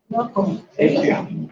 Welcome. Thank you.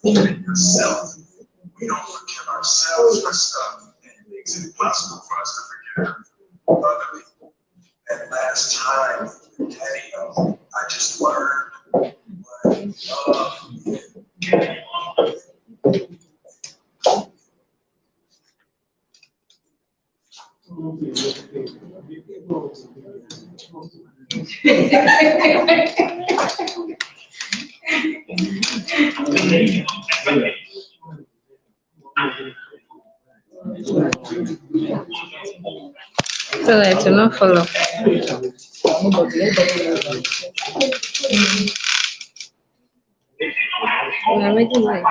Yourself. We don't forgive ourselves for stuff, and it makes it impossible for us to forgive other people. And last time, Daddy, I just learned what love is. So that to not follow. We're making like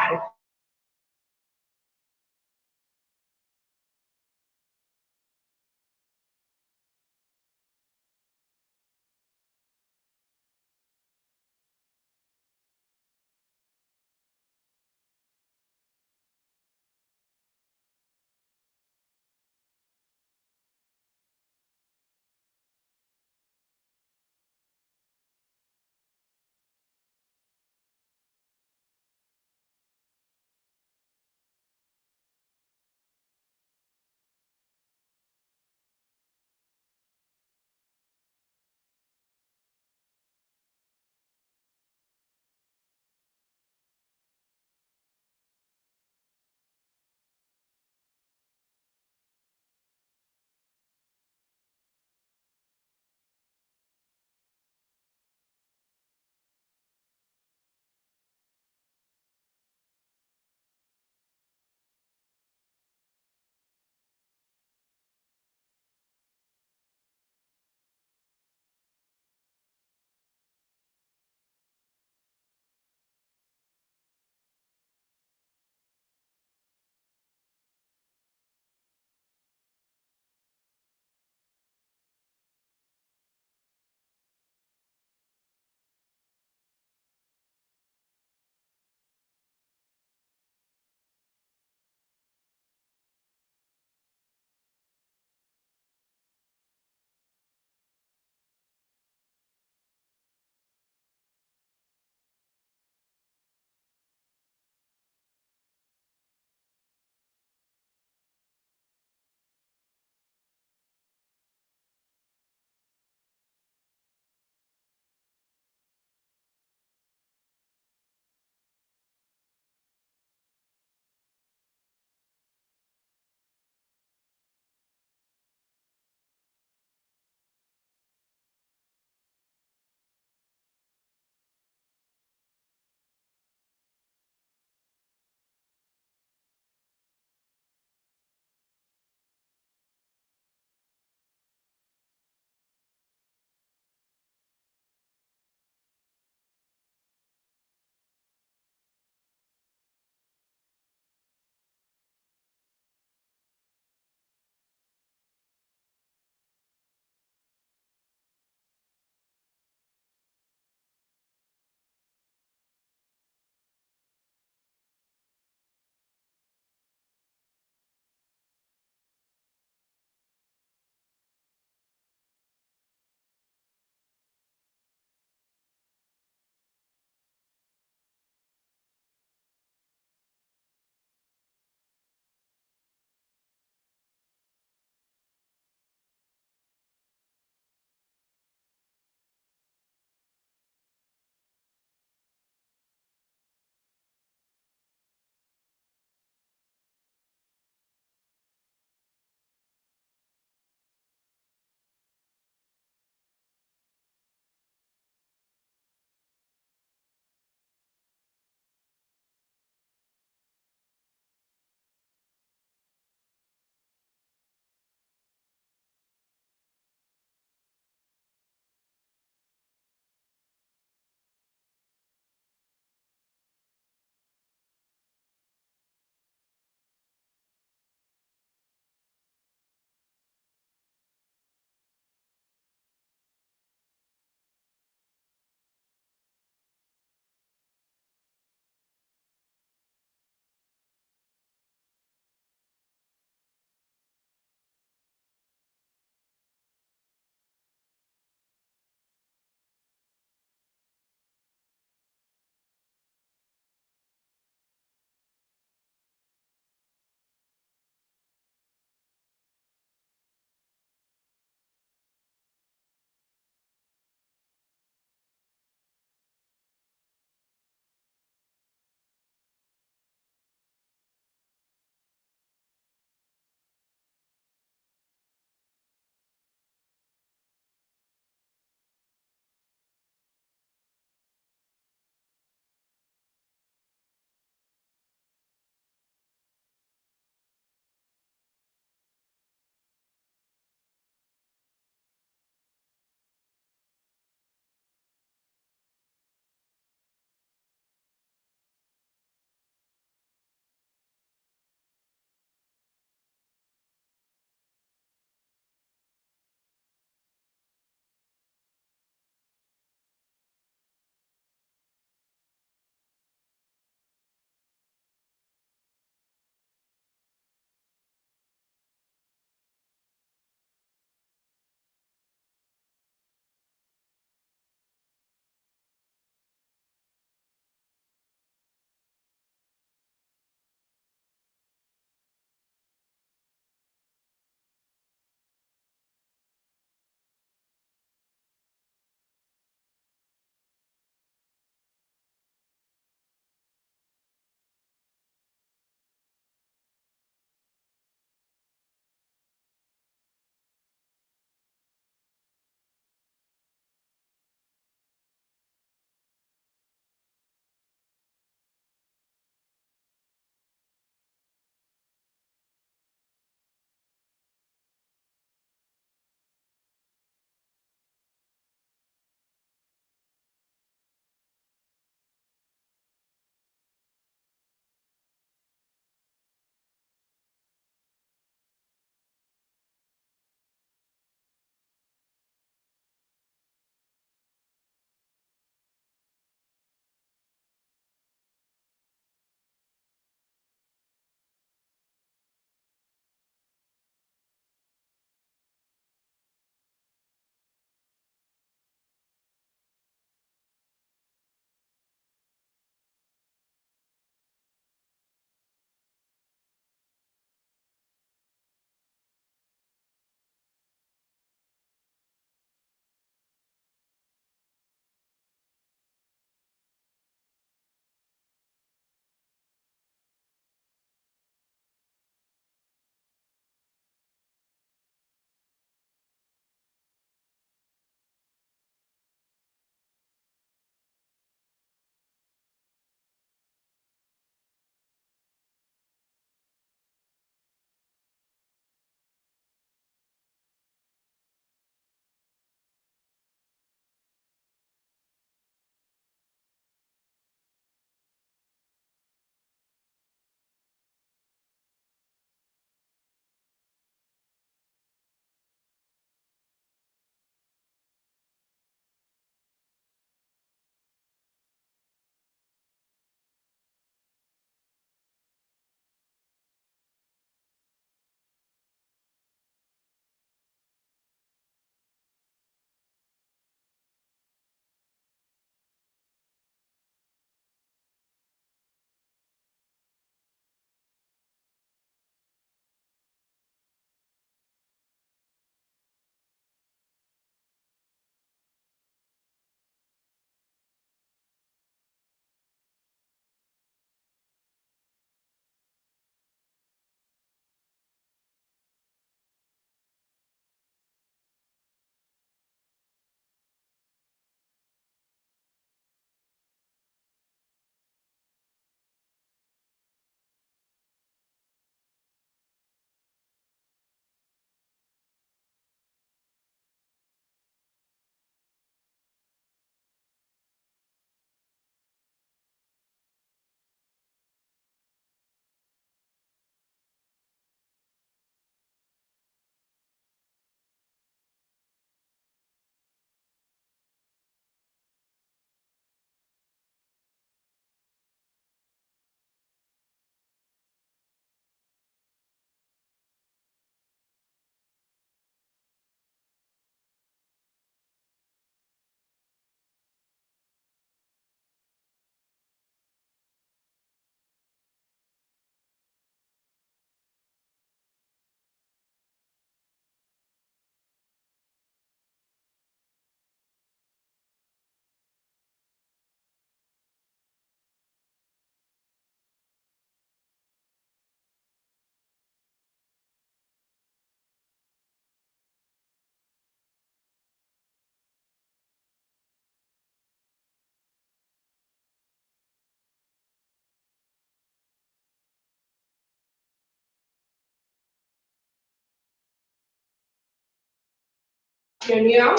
entrepreneur.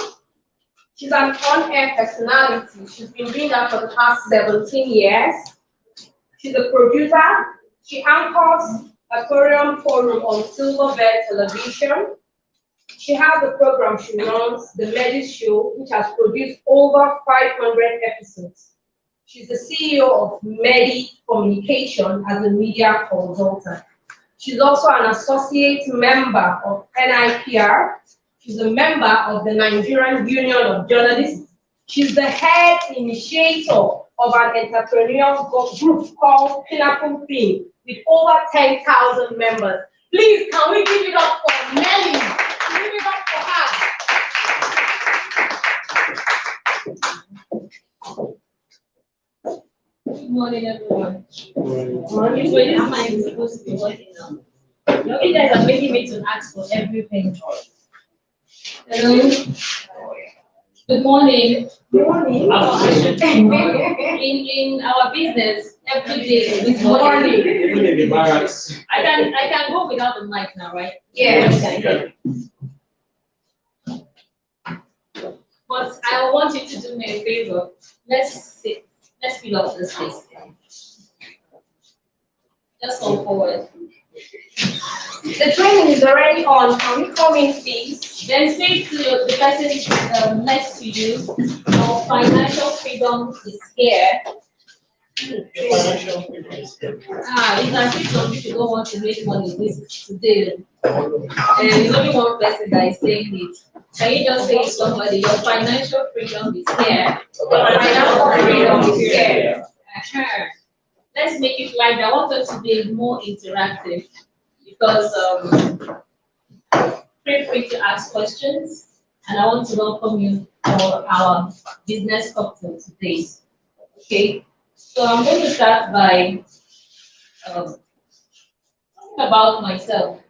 She's an on-air personality. She's been doing that for the past 17 years. She's a producer. She anchors Aquarium Forum on Silverbird Television. She has a program she runs, The Medis Show, which has produced over 500 episodes. She's the CEO of Medi Communication as a media consultant. She's also an associate member of NIPR. She's a member of the Nigerian Union of Journalists. She's the head initiator of an entrepreneurial group called Pinnacle Team with over 10,000 members. Please, can we give it up for Nelly? Give it up for her. Good morning, everyone. Morning. Wait, am I supposed to be working now? You guys are making me to ask for everything. Hello. Good morning. Morning. In our business, every day is morning. I can go without the mic now, right? Yes. But I want you to do me a favor. Let's sit. Let's fill up this space. Just come forward. The training is already on. Can we come in, please? Then say to the person next to you, your financial freedom is here. Your financial freedom is here. You can see some people don't want to make money this today. And there's only one person that is saying it. Can you just say to somebody, your financial freedom is here? Your financial freedom is here. Let's make it like that. I want us to be more interactive because feel free to ask questions, and I want to welcome you for our business cocktail today. Okay, so I'm going to start by talking about myself.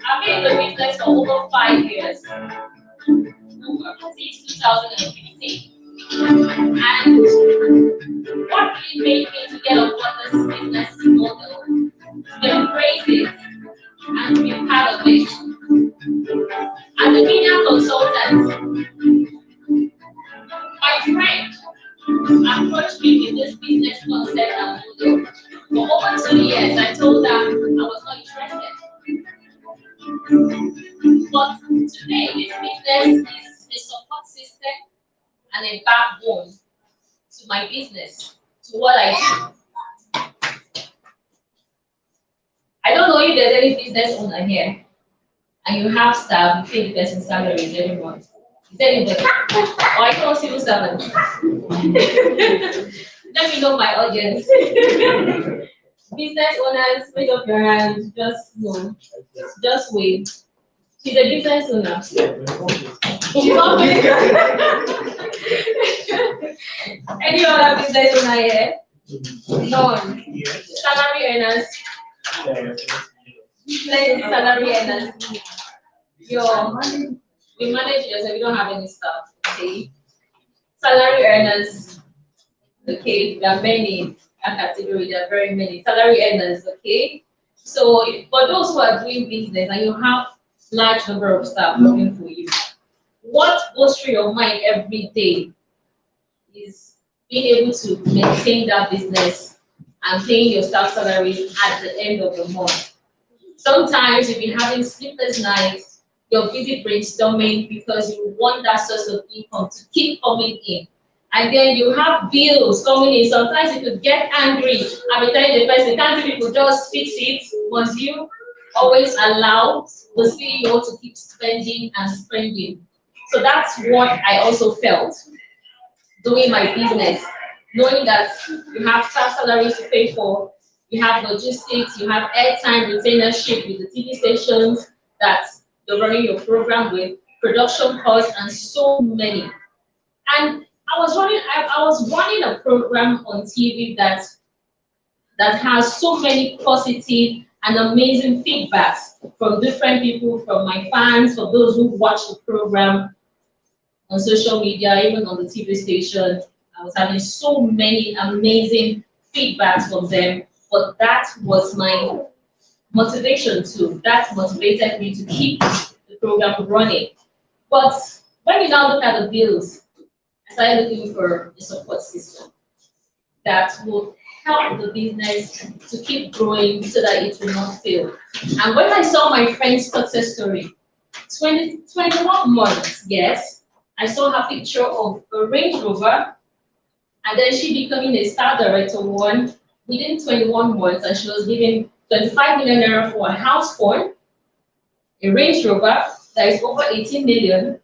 I've been in the business for over 5 years, since 2015. And what really made me to get on board this business model, to embrace it, and to be part of it. As a media consultant, my friend approached me with this business concept and model. For over 2 years, I told her I was not interested. But today, this business is a support system and a backbone to my business, to what I do. I don't know if there's any business owner here and you have staff, you pay the person's salaries every month. Is there anybody? Or I call civil servant. Let me know my audience. Business owners, raise up your hand. Just wait. She's a business owner. She's not any other business owner here? None. Salary earners. Plenty salary earners. We manage yourself, we don't have any staff. Okay. Salary earners. Okay, there are many in that category, there are very many salary earners, okay? So for those who are doing business and you have large number of staff working for you, what goes through your mind every day is being able to maintain that business and paying your staff salaries at the end of the month. Sometimes you've been having sleepless nights, you're busy brainstorming because you want that source of income to keep coming in. And then you have bills coming in. Sometimes you could get angry. I've been telling the person, can't you people just fix it? Must you always allow the CEO to keep spending and spending? So that's what I also felt doing my business, knowing that you have staff salaries to pay for, you have logistics, you have airtime retainership with the TV stations that you're running your program with, production costs, and so many. And I was running a program on TV that has so many positive and amazing feedbacks from different people, from my fans, from those who watch the program on social media, even on the TV station. I was having so many amazing feedbacks from them, but that was my motivation too. That motivated me to keep the program running. But when you now look at the bills, I started looking for a support system that will help the business to keep growing so that it will not fail. And when I saw my friend's success story, 21 months, yes, I saw her picture of a Range Rover, and then she becoming a star director one within 21 months, and she was given 25 million naira for a house phone, a Range Rover that is over 18 million.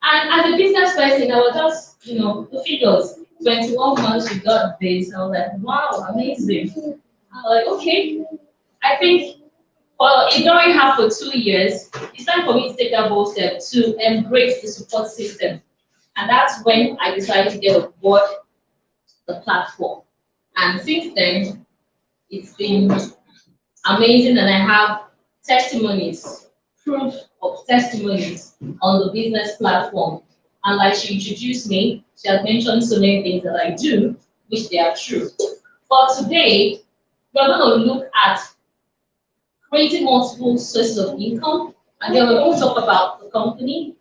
And as a business person, I was just, the figures. 21 months, we got this. I was like, wow, amazing. I was like, okay. I think for ignoring her for 2 years, it's time for me to take that bold step to embrace the support system. And that's when I decided to get aboard the platform. And since then, it's been amazing, and I have testimonies, proof of testimonies on the business platform. And like she introduced me, she has mentioned so many things that I do, which they are true. But today, we're going to look at creating multiple sources of income, and then we're going to talk about the company,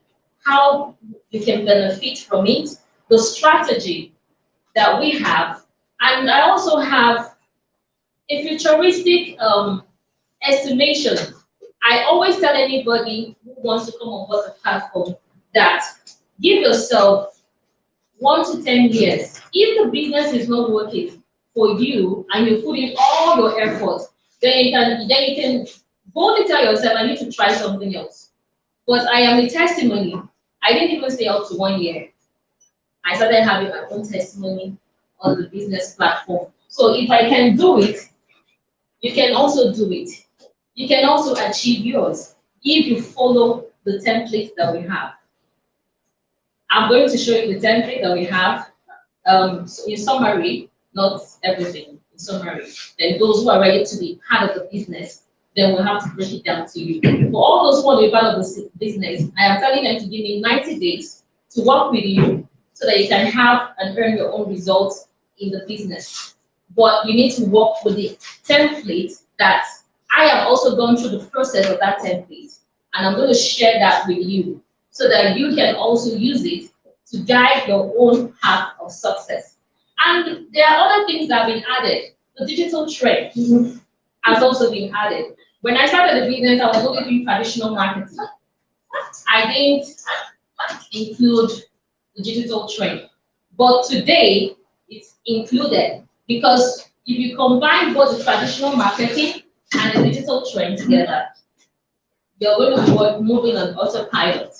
how you can benefit from it, the strategy that we have, and I also have a futuristic estimation. I always tell anybody who wants to come on board the platform that give yourself 1 to 10 years. If the business is not working for you and you put in all your effort, then you can boldly tell yourself, I need to try something else. But I am a testimony. I didn't even stay up to 1 year. I started having my own testimony on the business platform. So if I can do it, you can also do it. You can also achieve yours if you follow the template that we have. I'm going to show you the template that we have in summary, not everything, in summary. Then those who are ready to be part of the business, then we'll have to break it down to you. For all those who want to be part of the business, I am telling them to give me 90 days to work with you so that you can have and earn your own results in the business. But you need to work with the template that I have also gone through the process of that template, and I'm going to share that with you so that you can also use it to guide your own path of success. And there are other things that have been added. The digital trend has also been added. When I started the business, I was only doing traditional marketing. I didn't include the digital trend. But today, it's included because if you combine both the traditional marketing and the digital trend together, you're going to be moving on autopilot.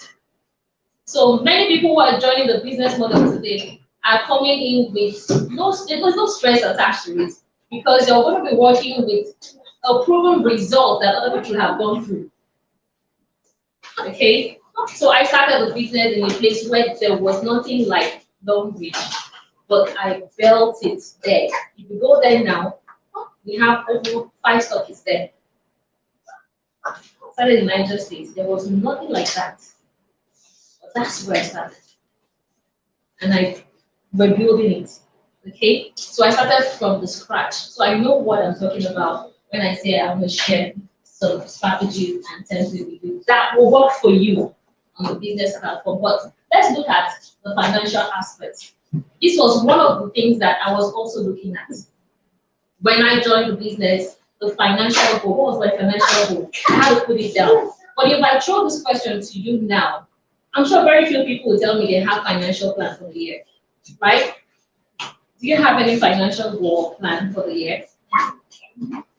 So many people who are joining the business model today are coming in with there's no stress attached to it because you're going to be working with a proven result that other people have gone through. Okay, so I started the business in a place where there was nothing like long reach, but I built it there. If you go there now, we have over 5 stocks there. Started in Niger State, there was nothing like that. But that's where I started. And we're building it. Okay? So I started from the scratch. So I know what I'm talking about when I say I'm going to share some strategies and templates with you that will work for you on the business platform. But let's look at the financial aspect. This was one of the things that I was also looking at. When I joined the business, the financial goal, what was my financial goal? I had to put it down. But if I throw this question to you now, I'm sure very few people will tell me they have financial plan for the year, right? Do you have any financial goal plan for the year?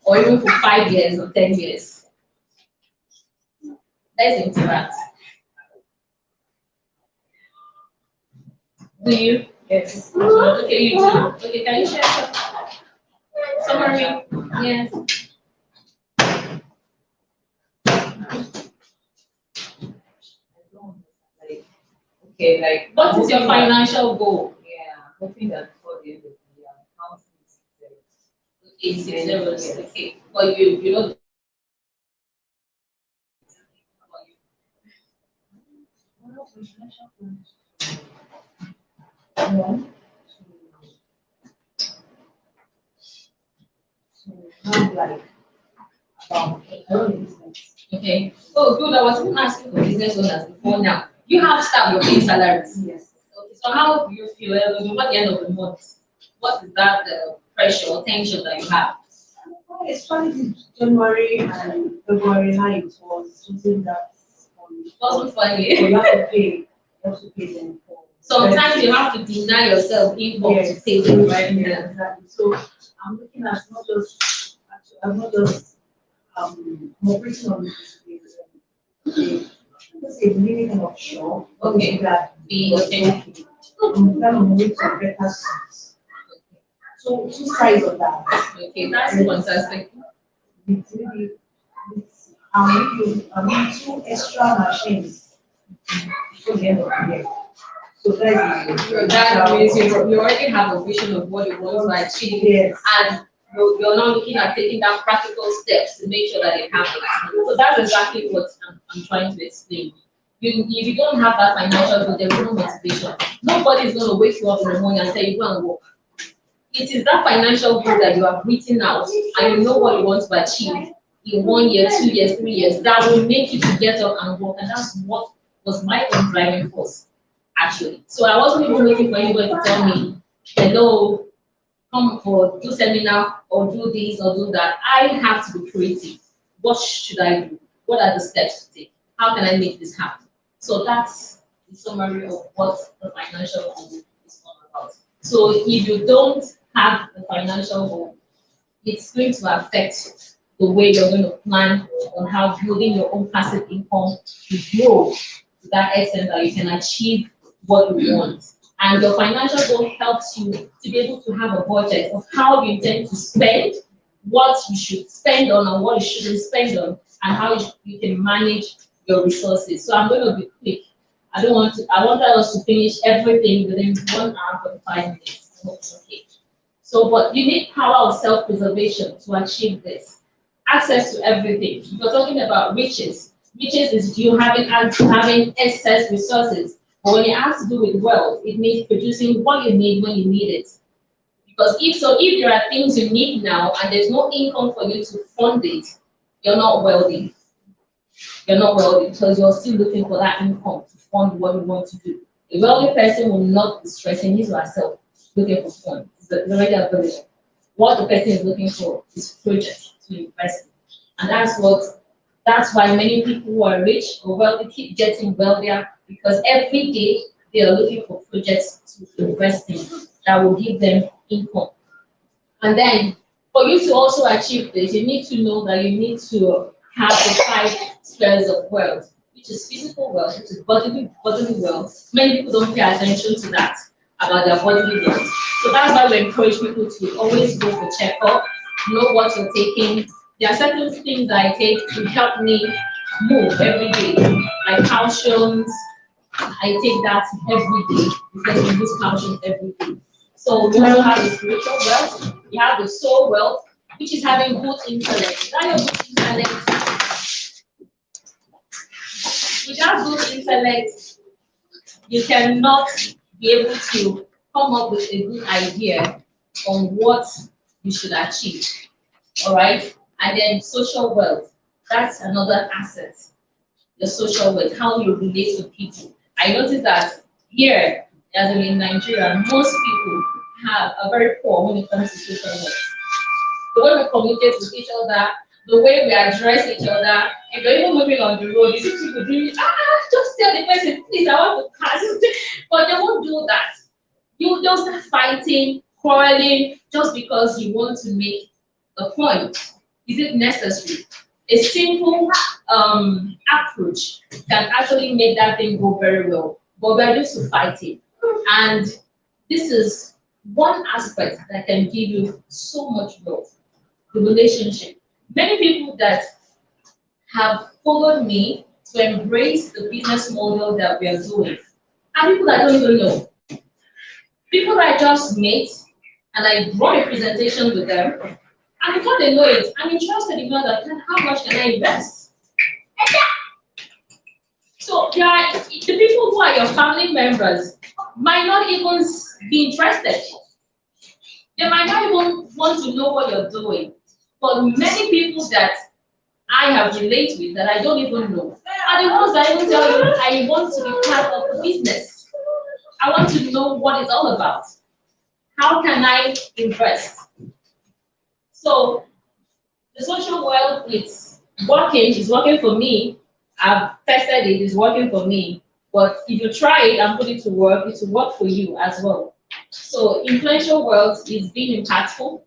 Or even for 5 years or 10 years? Let's interact. Do you? Yes. Okay, you do. Okay, can you share some summary? Yes. Okay, like what is your financial goal? Yeah, hoping that before the end of the year, account is there. Okay, 6 levels. Yes. Okay, but you know. One, to have like own business. Okay. Oh, good. I was even asking for business owners before now. You have staff, you're paying salaries. Yes. Okay, so how do you feel at the end of the month? What is that pressure or tension that you have? Especially January and February night was something that It wasn't funny. you have to pay. You have to pay them for. Sometimes you have to deny yourself income to pay them, right? Yeah, exactly. So I'm looking at not just actually, I'm not just operating on this let's say really kind of sure. Okay. That Be okay. I'm kind of moving to better things. So two sides of that. Okay, that's fantastic. It's really, I'm in two extra machines before the end of the year. So That means you already have a vision of what you want to achieve, yes. and you're now looking at taking that practical steps to make sure that it happens. So that's exactly what I'm trying to explain. If you don't have that financial goal, there is no motivation. Nobody is going to wake you up in the morning and tell you go and work. It is that financial goal that you have written out and you know what you want to achieve in 1 year, 2 years, 3 years that will make you to get up and work. And that's what was my own driving force, actually. So I wasn't even waiting for anybody to tell me, hello, come for do seminar or do this or do that. I have to be creative. What should I do? What are the steps to take? How can I make this happen? So that's the summary of what the financial goal is all about. So if you don't have the financial goal, it's going to affect the way you're going to plan on how building your own passive income to grow to that extent that you can achieve what you want. And your financial goal helps you to be able to have a budget of how you intend to spend, what you should spend on and what you shouldn't spend on, and how you can manage your resources. So I'm going to be quick. I wanted us to finish everything within 1 hour 45 minutes. Okay. So, but you need power of self-preservation to achieve this. Access to everything. If you're talking about riches, riches is you having excess resources. But when it has to do with wealth, it means producing what you need when you need it. Because if there are things you need now and there's no income for you to fund it, you're not wealthy. You're not wealthy because you're still looking for that income to fund what you want to do. A wealthy person will not be stressing his or herself looking for funds. It's already available. What the person is looking for is projects to invest in. And that's why many people who are rich or wealthy keep getting wealthier because every day they are looking for projects to invest in that will give them income. And then for you to also achieve this, you need to know that you need to have the 5 spheres of wealth, which is physical wealth, which is bodily wealth. Many people don't pay attention to that about their bodily wealth. So that's why we encourage people to always go for checkup, know what you're taking. There are certain things that I take to help me move every day, like calcium. I take that every day because we use calcium every day. So we also have the spiritual wealth, we have the soul wealth, which is having good intellect. Without your good intellect, without good intellect, you cannot be able to come up with a good idea on what you should achieve. All right. And then social wealth, that's another asset. The social wealth, how you relate to people. I noticed that here, as in Nigeria, most people are very poor when it comes to social wealth. The way we communicate with each other, the way we address each other, and you're even moving on the road, you see people doing, just tell the person, please, I want to pass. But they won't do that. They'll start fighting, quarreling, just because you want to make a point. Is it necessary? A simple approach can actually make that thing go very well. But we're used to fighting. And this is one aspect that can give you so much wealth, the relationship. Many people that have followed me to embrace the business model that we are doing, and people that don't even know. People that I just meet and I run a presentation with them, and before they know it, I'm interested in understanding how much can I invest. So the people who are your family members might not even be interested. They might not even want to know what you're doing. But many people that I have related with that I don't even know are the ones that even tell you, I want to be part of the business. I want to know what it's all about. How can I invest? So the social world, it's working for me. I've tested it, it's working for me. But if you try it and put it to work, it will work for you as well. So influential world is being impactful.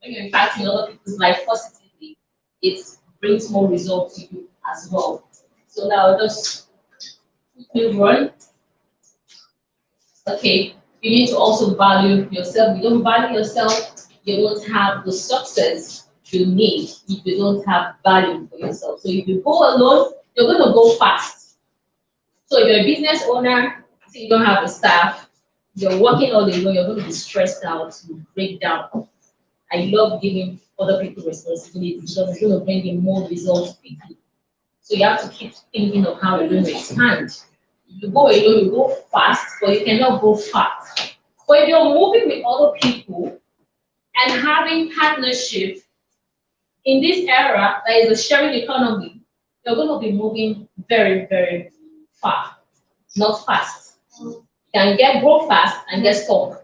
When you're impacting other people's life positively, it brings more results to you as well. So now just quickly run. Okay, you need to also value yourself. You don't value yourself, you won't have the success you need if you don't have value for yourself. So if you go alone, you're going to go fast. So if you're a business owner, so you don't have a staff, you're working all alone, you're going to be stressed out, you break down. I love giving other people responsibility because it's going to bring in more results quickly. So you have to keep thinking of how you're going to expand. You go alone, you go fast, but you cannot go fast. But if you're moving with other people and having partnership in this era that is a sharing economy, you're going to be moving very, very far, not fast. You can grow fast and get stuck,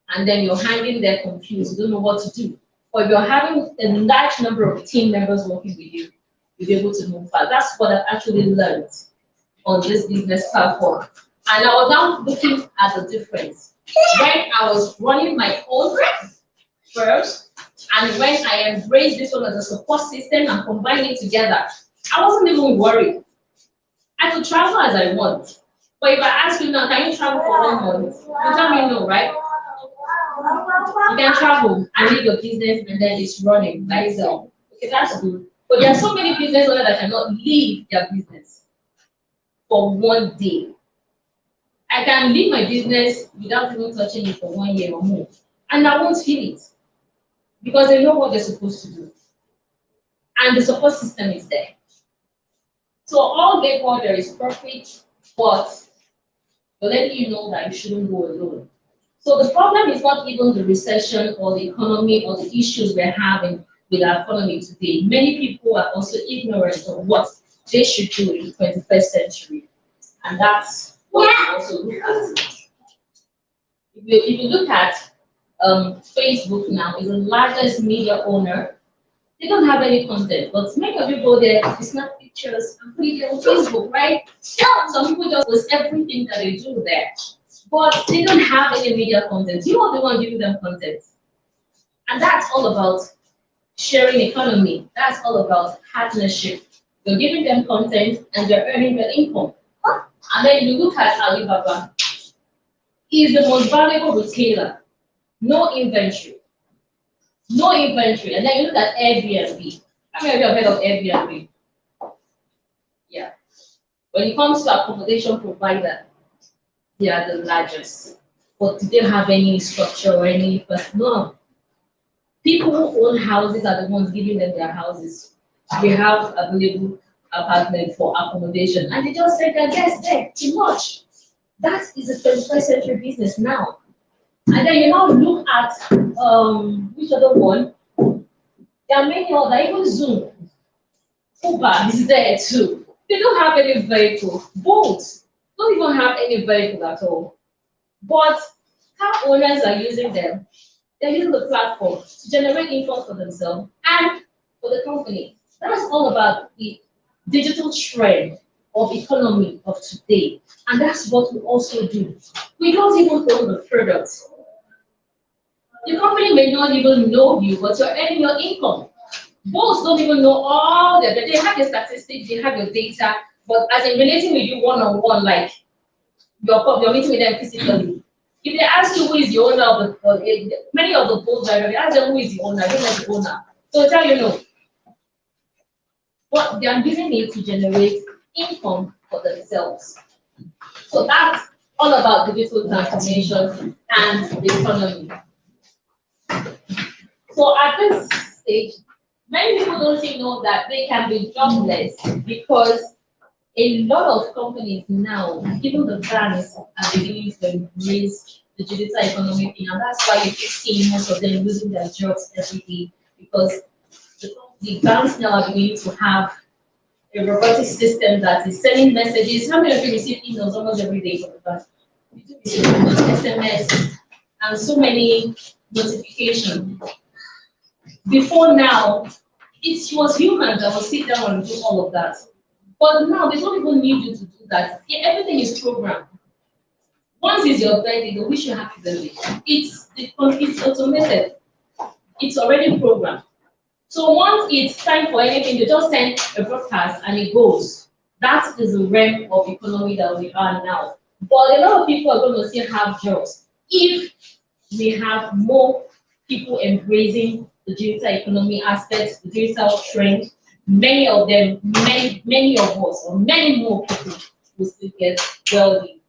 and then you're hanging there confused, you don't know what to do. But if you're having a large number of team members working with you, you'll be able to move fast. That's what I've actually learned on this business platform. And I was now looking at the difference. When I was running my own first, and when I embraced this one as a support system and combined it together, I wasn't even worried. I could travel as I want. But if I ask you now, can you travel for 1 month? You tell me no, right? You can travel and leave your business and then it's running by itself. Okay, that's good. But there are so many business owners that cannot leave their business for 1 day. I can leave my business without even touching it for 1 year or more, and I won't feel it because they know what they're supposed to do, and the support system is there. So all get order is perfect, but they're letting you know that you shouldn't go alone. So the problem is not even the recession or the economy or the issues we're having with our economy today. Many people are also ignorant of what they should do in the 21st century, and that's what we also look at. If you look at Facebook now, is the largest media owner. They don't have any content, but many of you go there to snap pictures and put it on Facebook, right? Some people just post everything that they do there, but they don't have any media content. You are the one giving them content, and that's all about sharing economy. That's all about partnership. You're giving them content, and they're earning their income. And then you look at Alibaba. He is the most valuable retailer. No inventory. No inventory. And then you look at Airbnb. How many of you have heard of Airbnb? Yeah. When it comes to accommodation provider, they are the largest. But do they have any structure or any no? People who own houses are the ones giving them their houses. We have available apartment for accommodation, and they just send their guests there. Too much. That is a 21st century business now. And then you now look at which other one? There are many other, even Zoom. Uber is there too. They don't have any vehicle. Boats don't even have any vehicle at all. But car owners are using them. They're using the platform to generate income for themselves and for the company. That's all about the digital trend of economy of today. And that's what we also do. We don't even own the product. The company may not even know you, but you're earning your income. Both don't even know all that. They have your statistics, they have your data, but as in relating with you one-on-one, like you're meeting with them physically. If they ask you who is the owner of many of the boat drivers, they ask them who is the owner, they know the owner. So they'll tell you no. But they are using it to generate income for themselves. So that all about digital transformation and the economy. So at this stage, many people don't even know that they can be jobless because a lot of companies now, even the banks, are beginning to embrace the digital economy thing, and that's why you keep seeing most of them losing their jobs every day because the banks now are beginning to have a robotic system that is sending messages. How many of you receive emails almost every day from the bank? You do receive emails, SMS, and so many notifications. Before now, it was humans that would sit down and do all of that. But now they don't even need you to do that. Yeah, everything is programmed. Once it's your birthday, they wish you happy birthday. It's automated. It's already programmed. So once it's time for anything, they just send a broadcast and it goes. That is the realm of economy that we are now. But a lot of people are going to still have jobs if we have more people embracing the digital economy aspects, the digital trend. Many of them, many of us, or many more people will still get wealthy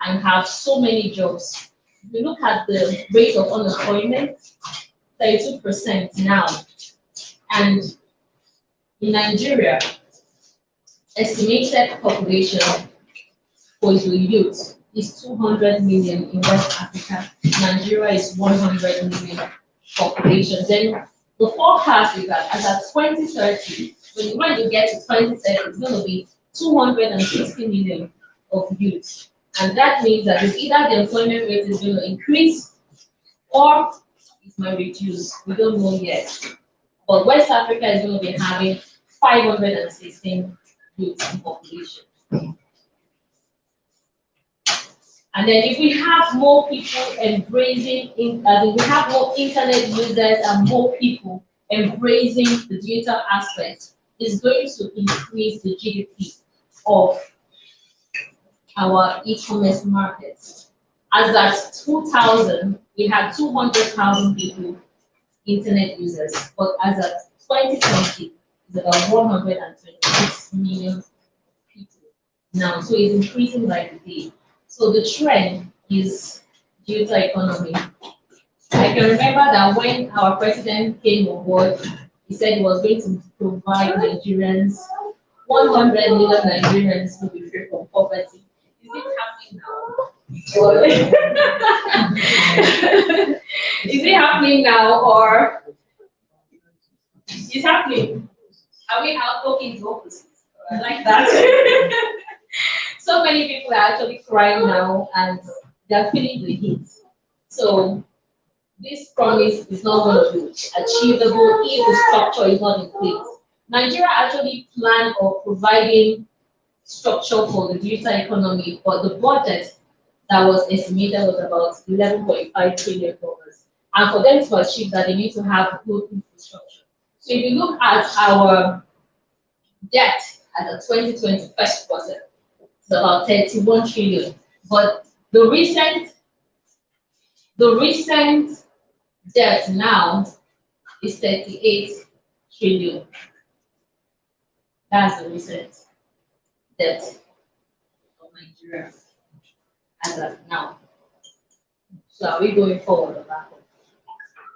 and have so many jobs. If you look at the rate of unemployment, 32% now. And in Nigeria, estimated population for the youth is 200 million in West Africa. Nigeria is 100 million population. Then the forecast is that as at 2030, when you get to 2030, it's going to be 260 million of youth. And that means that it's either the employment rate is going to increase or it might reduce. We don't know yet. But West Africa is going to be having 516 youth in population. And then if we have more people embracing, if we have more internet users and more people embracing the digital aspect, it's going to increase the GDP of our e-commerce markets. As at 2000, we had 200,000 people, internet users, but as at 2020, it's about 126 million people now. So it's increasing by the day. So the trend is digital economy. I can remember that when our president came on board, he said he was going to provide Nigerians, 100 million Nigerians will be free from poverty. Is it happening now? Or is it happening now, or is happening? Are we out talking to opposites? I like that. So many people are actually crying now and they're feeling the heat. So this promise is not going to be achievable if the structure is not in place. Nigeria actually planned on providing structure for the digital economy, but the budget that was estimated was about $11.5 trillion. And for them to achieve that, they need to have good infrastructure. So if you look at our debt at the 2020 first quarter, it's about 31 trillion. But the recent debt now is 38 trillion. That's the recent debt of Nigeria as of now. So are we going forward or backward?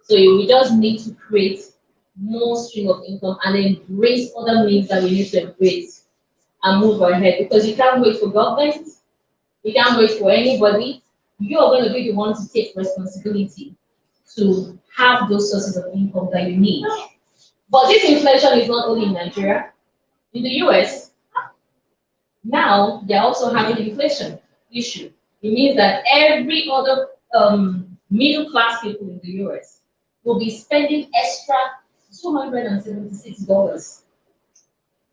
So we just need to create more stream of income and embrace other means that we need to embrace and move ahead, because you can't wait for government, you can't wait for anybody. You're going to be the one to take responsibility to have those sources of income that you need. But this inflation is not only in Nigeria. In the US, now they're also having inflation issue. It means that every other middle class people in the US will be spending extra $276.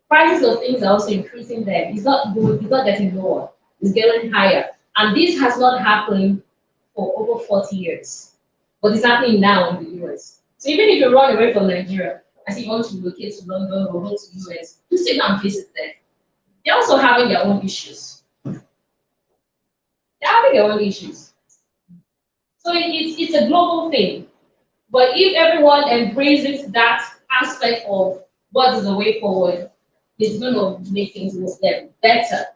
Prices of things are also increasing there. It's not good, it's not getting lower, it's getting higher. And this has not happened for over 40 years. But it's happening now in the US. So even if you run away from Nigeria, I see you want to relocate to London or go to the US, you sit down and visit there. They're also having their own issues. They're having their own issues. So it's a global thing. But if everyone embraces that aspect of what is the way forward, it's going to make things better.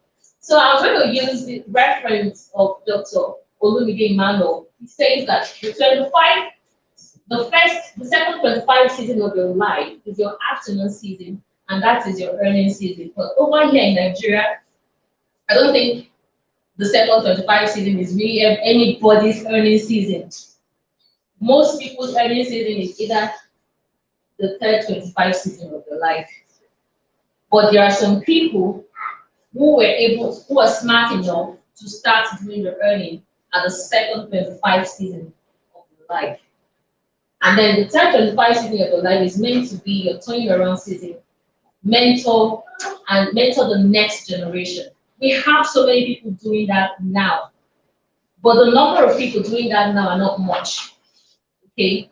So I'm going to use the reference of Dr. Olumide Emmanuel. He says that the second 25 season of your life is your afternoon season, and that is your earning season. But over here in Nigeria, I don't think the second 25 season is really anybody's earning season. Most people's earning season is either the third 25 season of their life. But there are some people who are smart enough to start doing the earning at the second 25 season of their life. And then the third 25 season of your life is meant to be your turning around season, mentor the next generation. We have so many people doing that now, but the number of people doing that now are not much. Okay,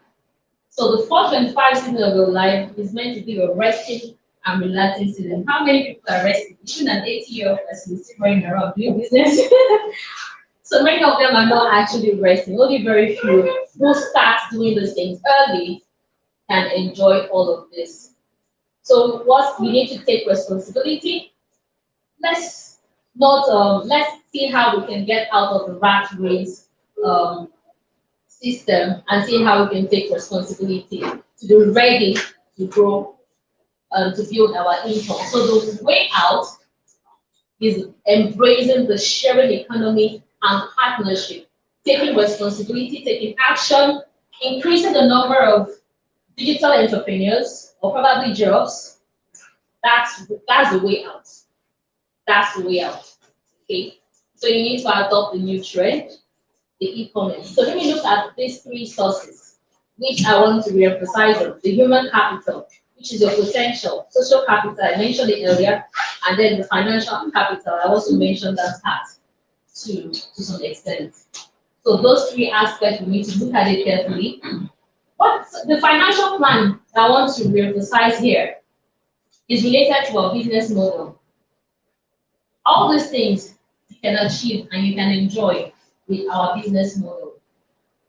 so the fourth 25 season of your life is meant to be your resting and relaxing season. How many people are resting? Even an 80-year-old person is still running around doing business. So many of them are not actually resting. Only very few who start doing those things early can enjoy all of this. So what we need to take responsibility. Let's not let's see how we can get out of the rat race system and see how we can take responsibility to be ready to grow to build our income. So the way out is embracing the sharing economy and partnership, taking responsibility, taking action, increasing the number of digital entrepreneurs or probably jobs. That's the way out. That's the way out. Okay. So you need to adopt the new trend, the e-commerce. So let me look at these three sources, which I want to re-emphasize on. The human capital, which is your potential, social capital, I mentioned it earlier, and then the financial capital, I also mentioned that part to some extent. So those three aspects, we need to look at it carefully. But the financial plan I want to re-emphasize here is related to our business model. All these things you can achieve and you can enjoy with our business model.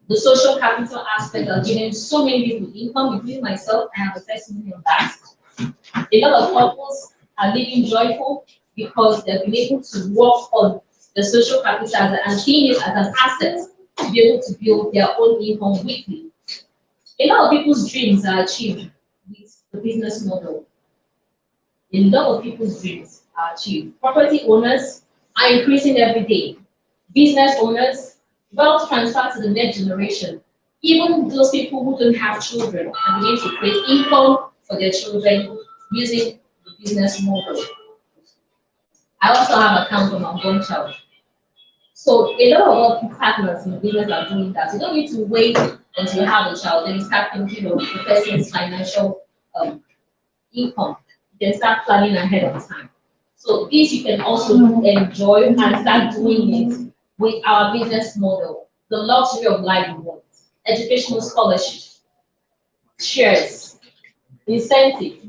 The social capital aspect of giving so many people income, including myself, I have a testimony of that. A lot of couples are living joyful because they've been able to work on the social capital and seeing it as an asset to be able to build their own income weekly. A lot of people's dreams are achieved with the business model. A lot of people's dreams are achieved. Property owners are increasing every day. Business owners, wealth transfer to the next generation. Even those people who don't have children are beginning to create income for their children using the business model. I also have account for my own child. So a lot of our partners in the business are doing that. You don't need to wait until you have a child, then you start thinking of the person's financial income. You can start planning ahead of time. So this you can also enjoy and start doing it with our business model. The luxury of life we want. Educational scholarship, shares, incentive,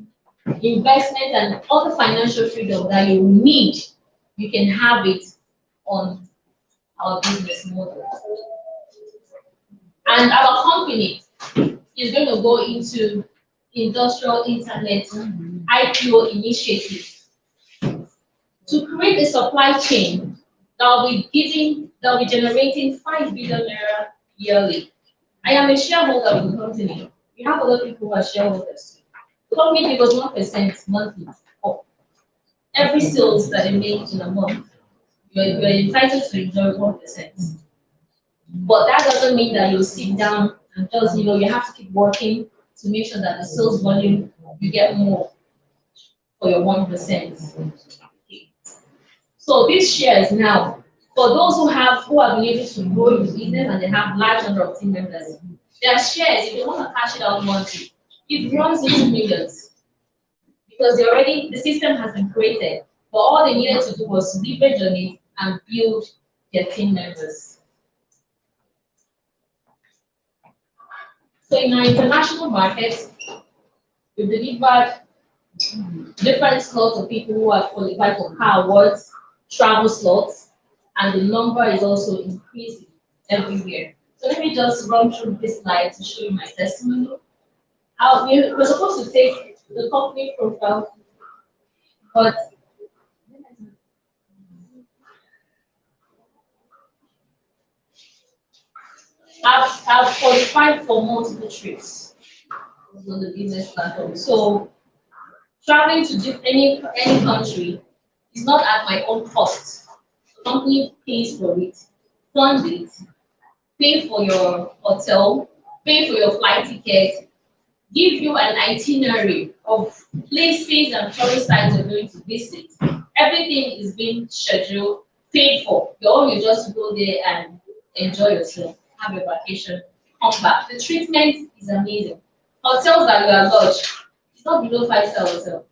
investment, and other financial freedom that you need, you can have it on our business model. And our company is going to go into industrial internet IPO initiative to create a supply chain that will be generating 5 billion naira yearly. I am a shareholder of the company. We have other people who are shareholders. The company gives us 1% monthly of every sales that they make in a month. You're entitled to enjoy 1%. But that doesn't mean that you'll sit down and just, you have to keep working to make sure that the sales volume, you get more for your 1%. So these shares now, for those who have been able to grow in business and they have large number of team members, their shares, if you want to cash it out monthly, it runs into millions. Because the system has been created, but all they needed to do was leverage on it and build their team members. So in our international markets, we've delivered different slots of people who are qualified for car awards, travel slots, and the number is also increasing everywhere. So let me just run through this slide to show you my testimony. We're supposed to take the company profile, but I've qualified for multiple trips on the business platform. So traveling to any country is not at my own cost. The company pays for it, fund it, pay for your hotel, pay for your flight ticket, give you an itinerary of places and tourist sites you're going to visit. Everything is being scheduled, paid for. Your own is just to go there and enjoy yourself, have your vacation, come back. The treatment is amazing. Hotels that you are lodged, it's not below 5-star hotel.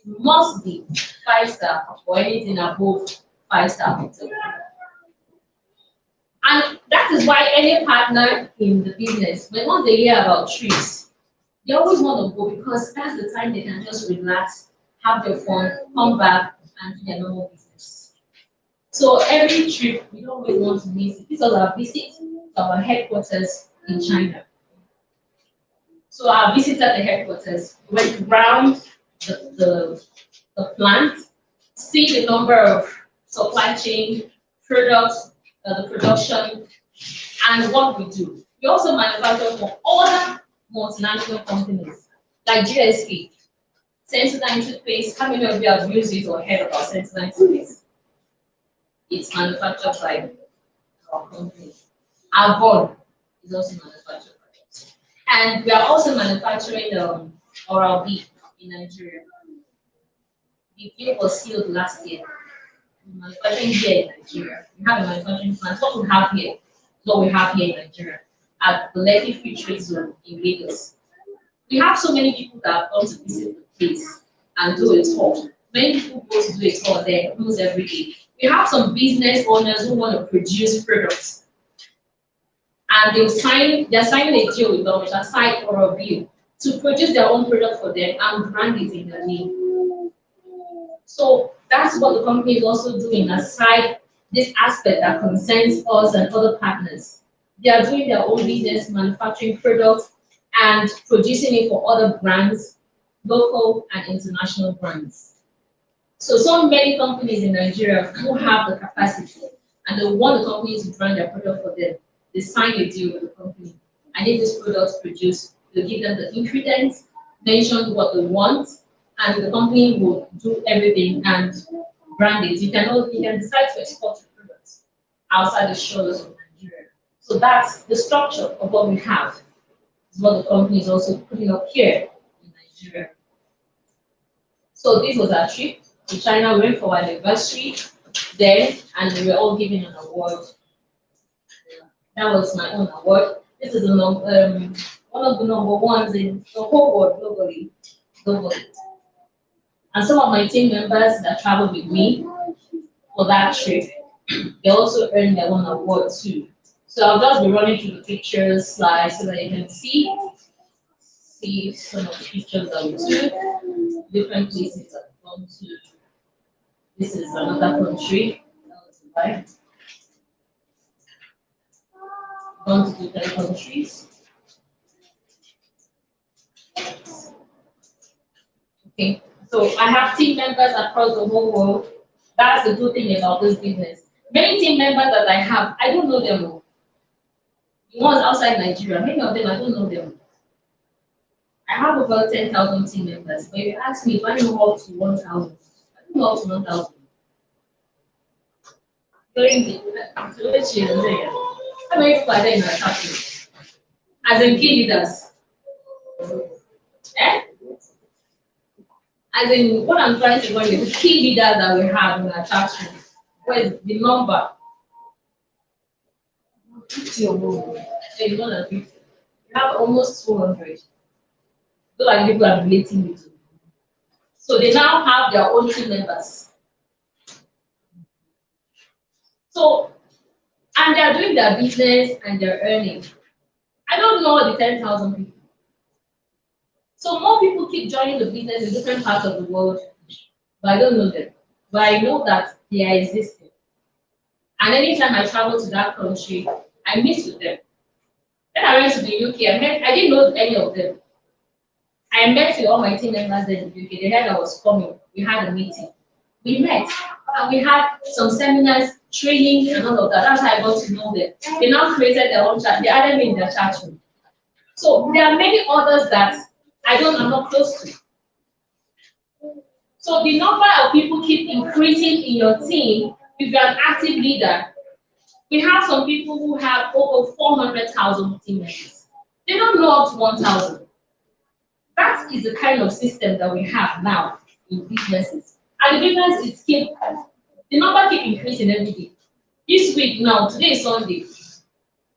It must be 5-star or anything above 5-star hotel. And that is why any partner in the business, when once they hear about trips, they always want to go because that's the time they can just relax, have their fun, come back, and do their normal business. So every trip, we don't always want to miss it. This was our visit to our headquarters in China. So our visit at the headquarters went around the plant, see the number of supply chain, products, the production, and what we do. We also manufacture for other multinational companies like GSP, Sensodyne toothpaste. How many of you have used it or heard about Sensodyne toothpaste? It's manufactured by our company. Avon is also manufactured by us. And we are also manufacturing Oral-B in Nigeria. The deal was sealed last year. We're manufacturing here in Nigeria. We have a manufacturing plant. What we have here is what we have here in Nigeria at the Lekki Free Trade Zone in Lagos. We have so many people that have gone to visit the place and do a tour. Many people go to do a tour there almost every day. We have some business owners who want to produce products. And they're signing a deal with them, which are site or a bill, to produce their own product for them and brand it in their name. So that's what the company is also doing aside this aspect that concerns us and other partners. They are doing their own business, manufacturing products and producing it for other brands, local and international brands. So many companies in Nigeria who have the capacity and they want the company to brand their product for them, they sign a deal with the company. And if this product is produced, they'll give them the ingredients, mention what they want, and the company will do everything and brand it. You can decide to export your products outside the shores of Nigeria. So that's the structure of what we have. Is what the company is also putting up here in Nigeria. So this was our trip to China. We went for our anniversary then, and we were all given an award. That was my own award. This is one of the number ones in the whole world globally. And some of my team members that traveled with me for that trip, they also earned their own award too. So I'll just be running through the pictures slides so that you can see some of the pictures that we took, different places that we've gone to. This is another country. That was Dubai. Gone to different countries. Okay, so I have team members across the whole world. That's the good thing about this business. Many team members that I have, I don't know them all. The ones outside Nigeria, many of them I don't know them. I have about 10,000 team members, but if you ask me if I know up to 1,000, I don't know up to 1,000. During which year, how many people are there in our company? As in key leaders. Eh? As in, what I'm trying to run is the key leaders that we have in our chat room. Where's the number? 50 or more. Hey, more than 50. We have almost 200. Those are the people I'm relating with. So they now have their own team members. So, and they're doing their business and they're earning. I don't know the 10,000 people. So more people keep joining the business in different parts of the world, but I don't know them. But I know that they are existing. And anytime I travel to that country, I meet with them. When I went to the UK, I didn't know any of them. I met with all my team members in the UK. They heard I was coming. We had a meeting. We met and we had some seminars, training and all of that. That's how I got to know them. They now created their own chat. They added me in their chat room. So there are many others that I'm not close to. So the number of people keep increasing in your team if you're an active leader. We have some people who have over 400,000 team members. They don't know up to 1,000. That is the kind of system that we have now in businesses. And the business is the number keep increasing every day. This week now, today is Sunday,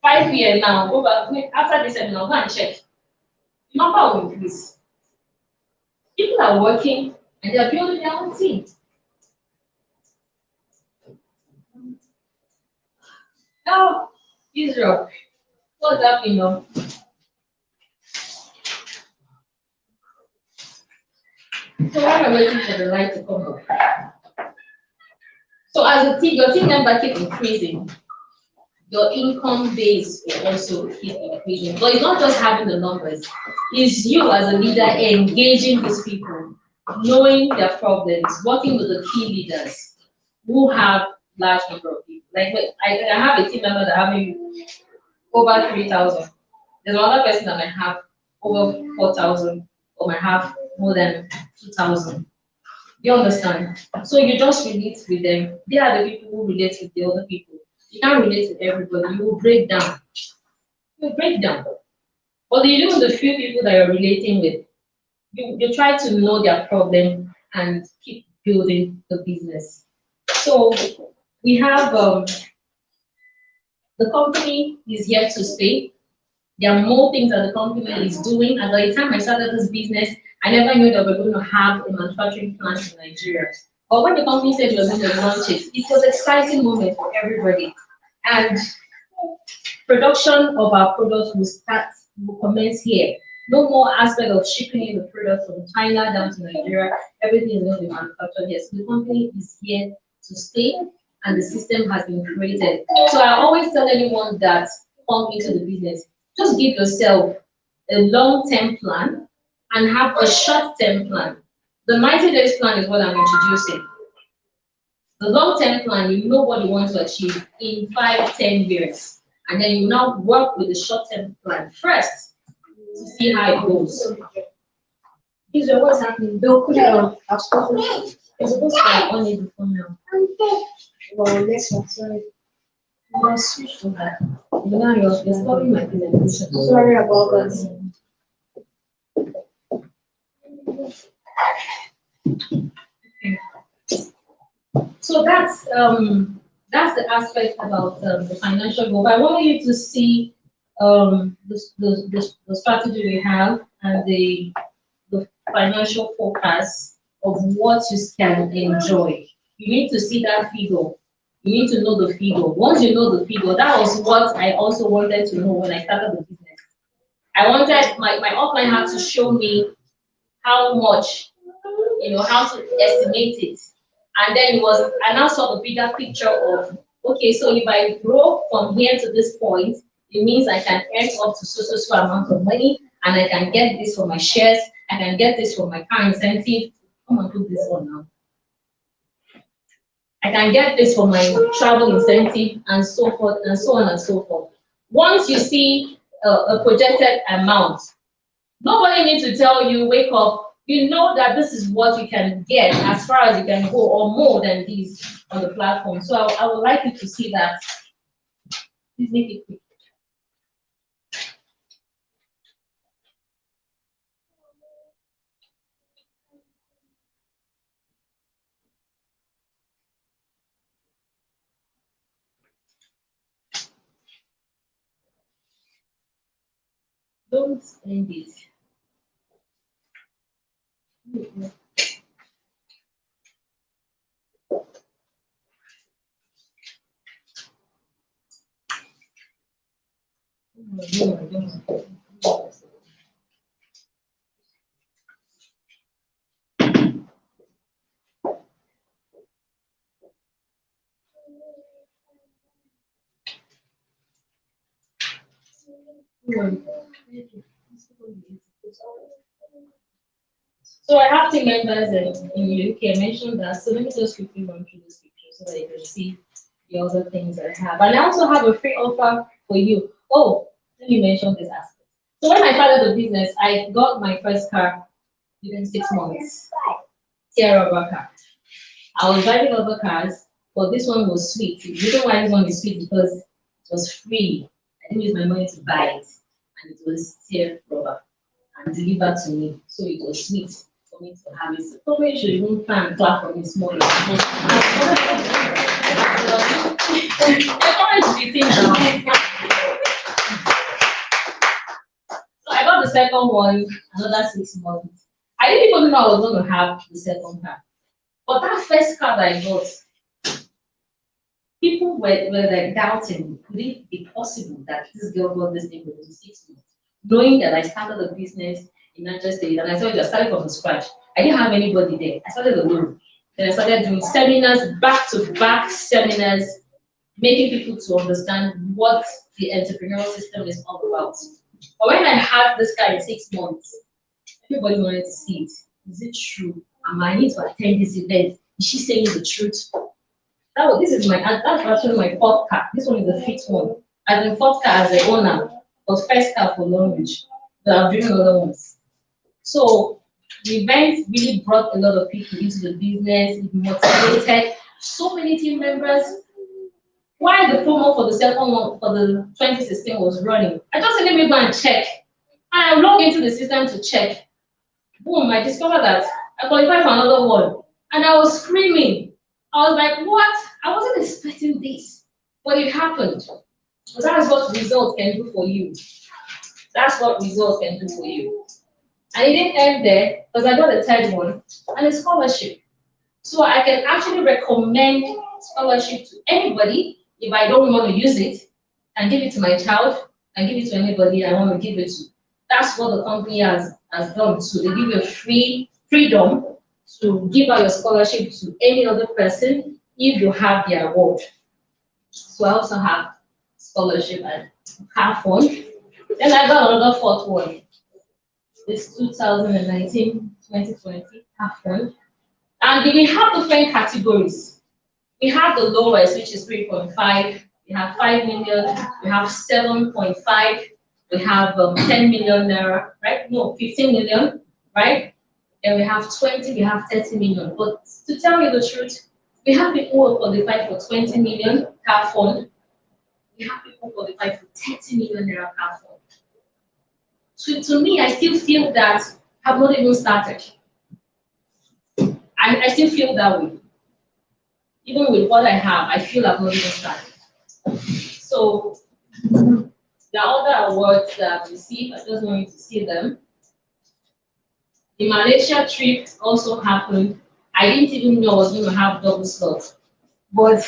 5 p.m. now, go back, after this seminar, go and check. The number will increase. People are working and they are building their own team. Now, Israel, what's happening now? So while we're waiting for the light to come up. So as a team, your team member keep increasing, your income base will also keep increasing. But it's not just having the numbers, it's you as a leader engaging these people, knowing their problems, working with the key leaders who have large number of people. Like I have a team member that having over 3,000. There's another person that might have over 4,000 or might have more than 2,000. You understand? So you just relate with them. They are the people who relate with the other people. You can't relate with everybody. You will break down. You will break down. But you know the few people that you're relating with, you try to know their problem and keep building the business. So we have the company is here to stay. There are more things that the company is doing. And by the time I started this business, I never knew that we were going to have a manufacturing plant in Nigeria. But when the company said we were going to launch it, it was an exciting moment for everybody. And production of our products will commence here. No more aspect of shipping in the products from China down to Nigeria. Everything is going to be manufactured here. So the company is here to stay, and the system has been created. So I always tell anyone that come into the business, just give yourself a long-term plan and have a short-term plan. The 90 days plan is what I'm introducing. The long-term plan, you know what you want to achieve in 5-10 years. And then you now work with the short-term plan first to see how it goes. Israel, what's happening? They'll put it on. It's supposed to be on it before now. Well, next one, sorry. I'll switch to that. Now you're stopping my presentation. Sorry about that. Okay. So that's the aspect about the financial goal. I want you to see the strategy we have and the financial forecast of what you can enjoy. You need to see that figure. You need to know the figure. Once you know the figure, that was what I also wanted to know when I started the business. I wanted my offline had to show me how much, how to estimate it. And then I now saw the bigger picture of, okay, so if I grow from here to this point, it means I can earn up to so amount of money, and I can get this for my shares, I can get this for my car incentive. Come on, put this on now. I can get this for my travel incentive, and so forth, and so on and so forth. Once you see a projected amount, nobody needs to tell you, wake up. You know that this is what you can get as far as you can go, or more than this on the platform. So I would like you to see that. Please make it quick. Don't end it. So I have team members in the UK. I mentioned that. So let me just quickly run through this picture so that you can see the other things I have. And I also have a free offer for you. Oh, let me mention this aspect. So when I started the business, I got my first car within 6 months. Sierra car. I was driving other cars, but this one was sweet. The reason why this one is sweet because it was free. I didn't use my money to buy it, and it was Sierra rubber and delivered to me. So it was sweet for me to have it. So probably you should even plan clap for me small. Encourage the thing now. So I got the second one, another 6 months. I didn't even know I was going to have the second car. But that first car that I got, people were like doubting, could it be possible that this girl got this thing within 6 months? Knowing that I started a business in Niger State and I told you I started from scratch. I didn't have anybody there. I started alone. Then I started doing seminars, back-to-back seminars, making people to understand what the entrepreneurial system is all about. But when I had this guy in 6 months, everybody wanted to see it. Is it true? Am I need to attend this event? Is she saying the truth? This is that's actually my fourth car. This one is the fifth one. As in fourth car as the owner, but first car for Long Beach. But I'm doing other ones. So the event really brought a lot of people into the business. It motivated so many team members. While the promo for the second one for the 2016 was running, I just let me go and check. And I logged into the system to check. Boom, I discovered that I qualified for another one. And I was screaming. I was like, what? I wasn't expecting this. But it happened. So that's what results can do for you. That's what results can do for you. And it didn't end there because I got a third one and a scholarship. So I can actually recommend scholarship to anybody if I don't want to use it and give it to my child and give it to anybody I want to give it to. That's what the company has done. So they give you a freedom to give out your scholarship to any other person if you have the award. So I also have scholarship and car fund. Then I got another fourth one. This 2019-2020 car fund. And we have different categories. We have the lowest, which is 3.5. We have 5 million. We have 7.5. We have 10 million naira, right? No, 15 million, right? And we have 20, we have 30 million. But to tell you the truth, we have people who qualify for 20 million car fund. We have people who qualify for 30 million naira car fund. So to me, I still feel that I've not even started. I still feel that way. Even with what I have, I feel I've not even started. So there are other awards that I've received. I just want you to see them. The Malaysia trip also happened. I didn't even know I was going to have double slots, but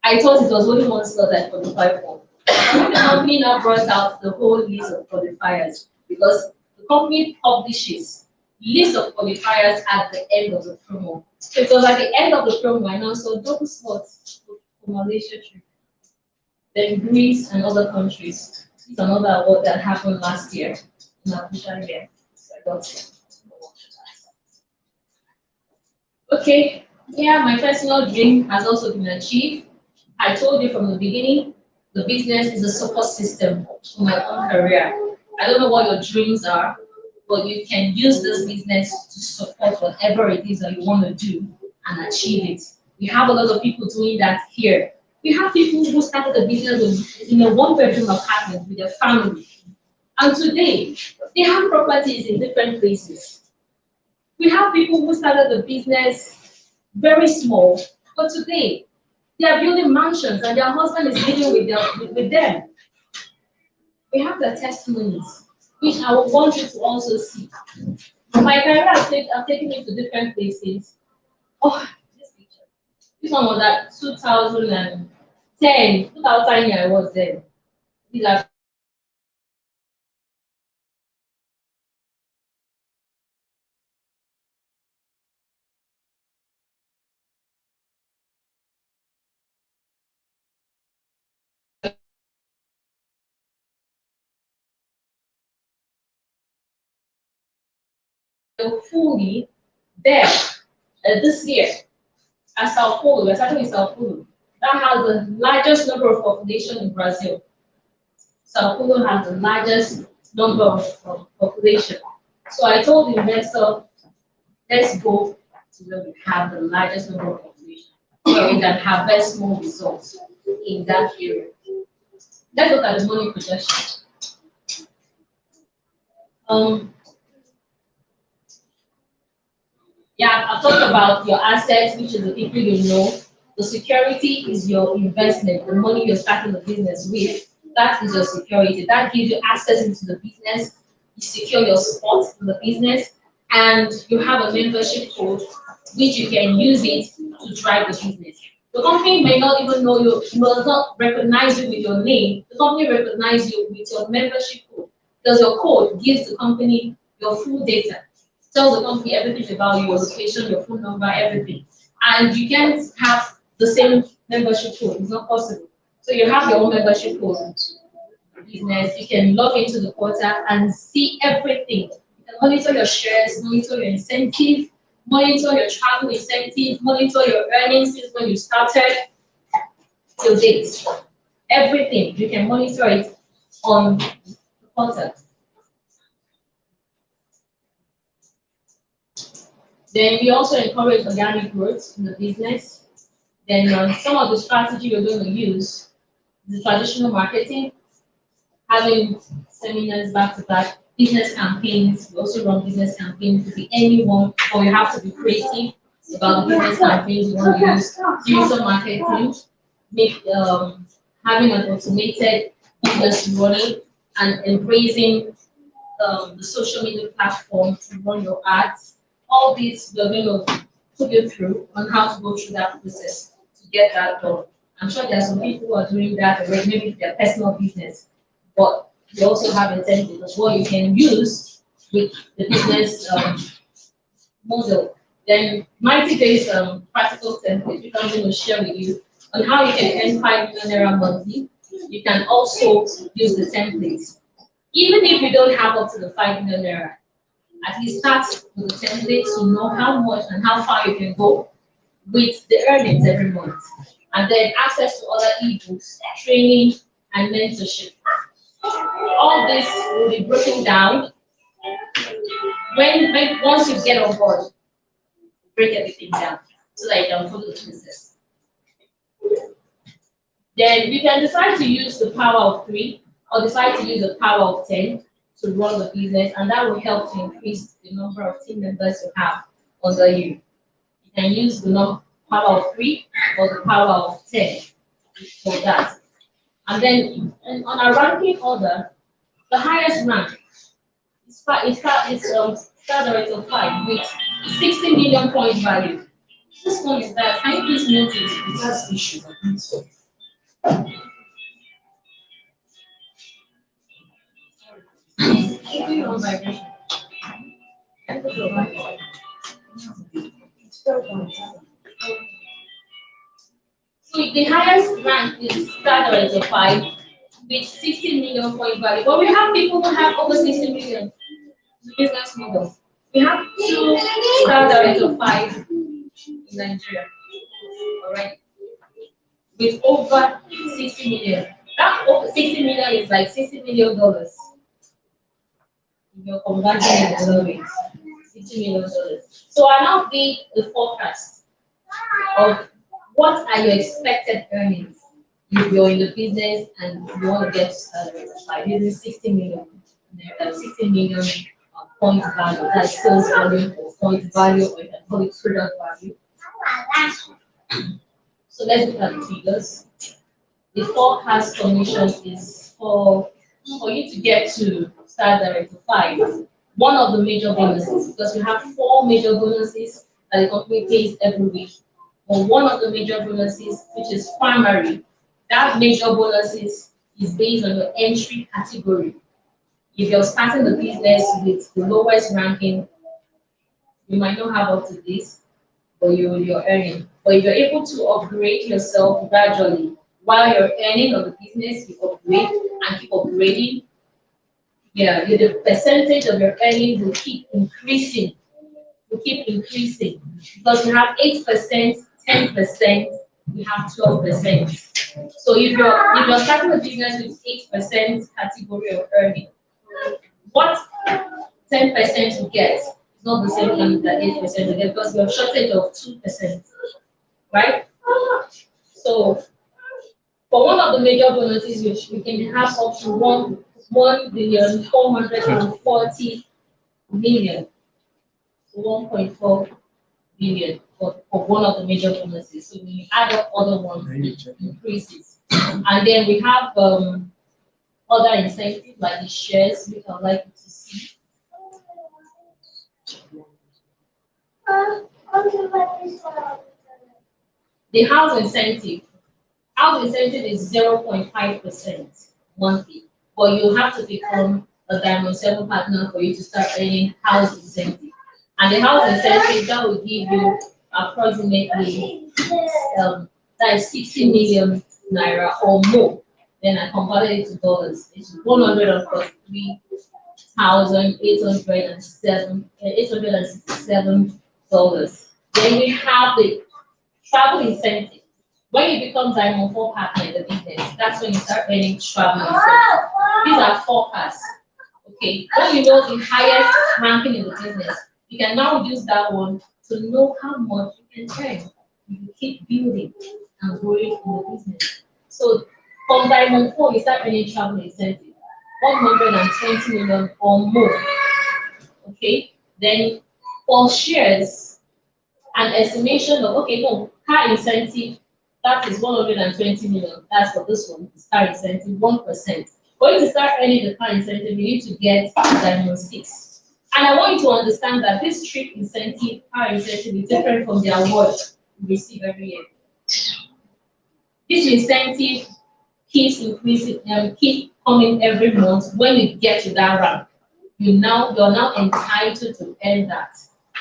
I thought it was only one slot I qualified for. The company now brought out the whole list of qualifiers because the company publishes list of qualifiers at the end of the promo. So it was at the end of the promo I now saw double slots for Malaysia trip. Then Greece and other countries. It's another award that happened last year in Abuja here. So I got it. Okay, yeah, my personal dream has also been achieved. I told you from the beginning, the business is a support system for my own career. I don't know what your dreams are, but you can use this business to support whatever it is that you want to do and achieve it. We have a lot of people doing that here. We have people who started a business in a one-bedroom apartment with their family. And today, they have properties in different places. We have people who started the business very small, but today they are building mansions and their husband is living with them. We have their testimonies, which I would want you to also see. My career I've taken me to different places. Oh, this picture. This one was at 2010. Look how tiny I was then. These are fully there this year. As Sao Paulo, we're starting with Sao Paulo. That has the largest number of population in Brazil. Sao Paulo has the largest number of population. So I told the investor, let's go to where we have the largest number of population, where we can harvest more results in that area. Let's look at the money projection. Yeah, I've talked about your assets, which is the people you know. The security is your investment, the money you're starting the business with. That is your security. That gives you access into the business. You secure your spot in the business, and you have a membership code, which you can use it to drive the business. The company may not even know you, will not recognize you with your name. The company recognizes you with your membership code, because your code gives the company your full data. Tells the company everything about you, your location, your phone number, everything. And you can't have the same membership code. It's not possible. So you have your own membership code. Business, you can log into the portal and see everything. You can monitor your shares, monitor your incentive, monitor your travel incentive, monitor your earnings since when you started till date. Everything, you can monitor it on the portal. Then we also encourage organic growth in the business. Then some of the strategy we're going to use is the traditional marketing, having seminars back to back, business campaigns. We also run business campaigns. It could be anyone, or you have to be creative about the business campaigns you want to use. Doing some marketing, having an automated business running, and embracing the social media platform to run your ads. All these we're going to put you through on how to go through that process to get that done. I'm sure there are some people who are doing that already, maybe their personal business, but you also have incentives as well you can use with the business model. Then 90 days practical template, which I'm going to share with you on how you can earn 5 million naira monthly. You can also use the templates. Even if you don't have up to the 5 million naira, at least start with the template to know how much and how far you can go with the earnings every month. And then access to other ebooks, training, and mentorship. All this will be broken down when once you get on board, break everything down so that you can follow the process. Then you can decide to use the power of 3 or decide to use the power of 10 to run the business, and that will help to increase the number of team members you have under you. You can use the power of 3 or the power of 10 for that. And then on our ranking order, the highest rank is star director 5 with 60 million point value. This one is that. Can you please notice? It has issues. I think so. On vibration. So the highest rank is star director 5 with 60 million point value. But we have people who have over 60 million business models. We have 2 star director 5 in Nigeria already with over 60 million. That over 60 million is like $60 million. If you're converting it in other ways, $60 million. So I now did the forecast of what are your expected earnings if you're in the business and you want to get by using 60 million point value. That's sales value or point value, or you can call it product value. So let's look at the figures. The forecast commission is for you to get to Star Director 5. One of the major bonuses, because we have 4 major bonuses that the company pays every week. But one of the major bonuses, which is primary, that major bonuses is based on your entry category. If you're starting the business with the lowest ranking, you might not have up to this, but you're earning. But if you're able to upgrade yourself gradually while you're earning on the business, you upgrade and keep upgrading. Yeah, the percentage of your earnings will keep increasing. Will keep increasing because we have 8% 10%, we have 12%. So if you're starting a business with 8% category of earning, what 10% you get is not the same thing that 8% you get because you have shortage of 2%, right? So for one of the major bonuses, you can have up to 1,440,000,000, 1.4 billion for one of the major bonuses. So when you add up other ones, it increases. And then we have other incentives like the shares, which I'd like you to see. The house incentive. House incentive is 0.5% monthly, but you have to become a Diamond 7 partner for you to start earning house incentive. And the house incentive that will give you approximately that is 60 million naira or more. Then I converted it to dollars. It's 143,867 dollars. Then we have the travel incentive. When you become Diamond 4 partner in the business, that's when you start earning travel incentive. These are forecasts. Okay, when you know the highest ranking in the business, you can now use that one to know how much you can earn. You keep building and growing in the business. So from Diamond 4, you start earning travel incentive, 120 million or more. Okay, then for shares, an estimation of car incentive, that is 120 million. That's for this one. It's car incentive, 1%. For you to start earning the car incentive, you need to get Diamond 6. And I want you to understand that this trip incentive, car incentive, is different from the award you receive every year. This incentive keeps increasing and keep coming every month. When you get to that rank, you're now entitled to earn that.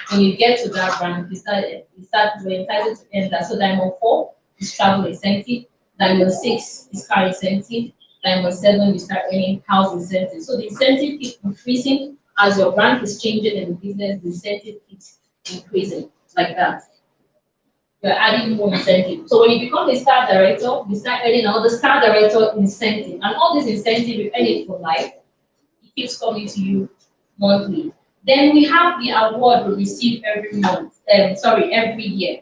When you get to that rank, you're entitled to earn that. So Diamond 4 is travel incentive, Diamond 6 is car incentive, Diamond 7 you start earning house incentive. So the incentive keeps increasing as your rank is changing in the business. The incentive keeps increasing like that. You're adding more incentive. So when you become a star director, you start earning another star director incentive, and all this incentive you earn it for life. It keeps coming to you monthly. Then we have the award we receive every month. Every year.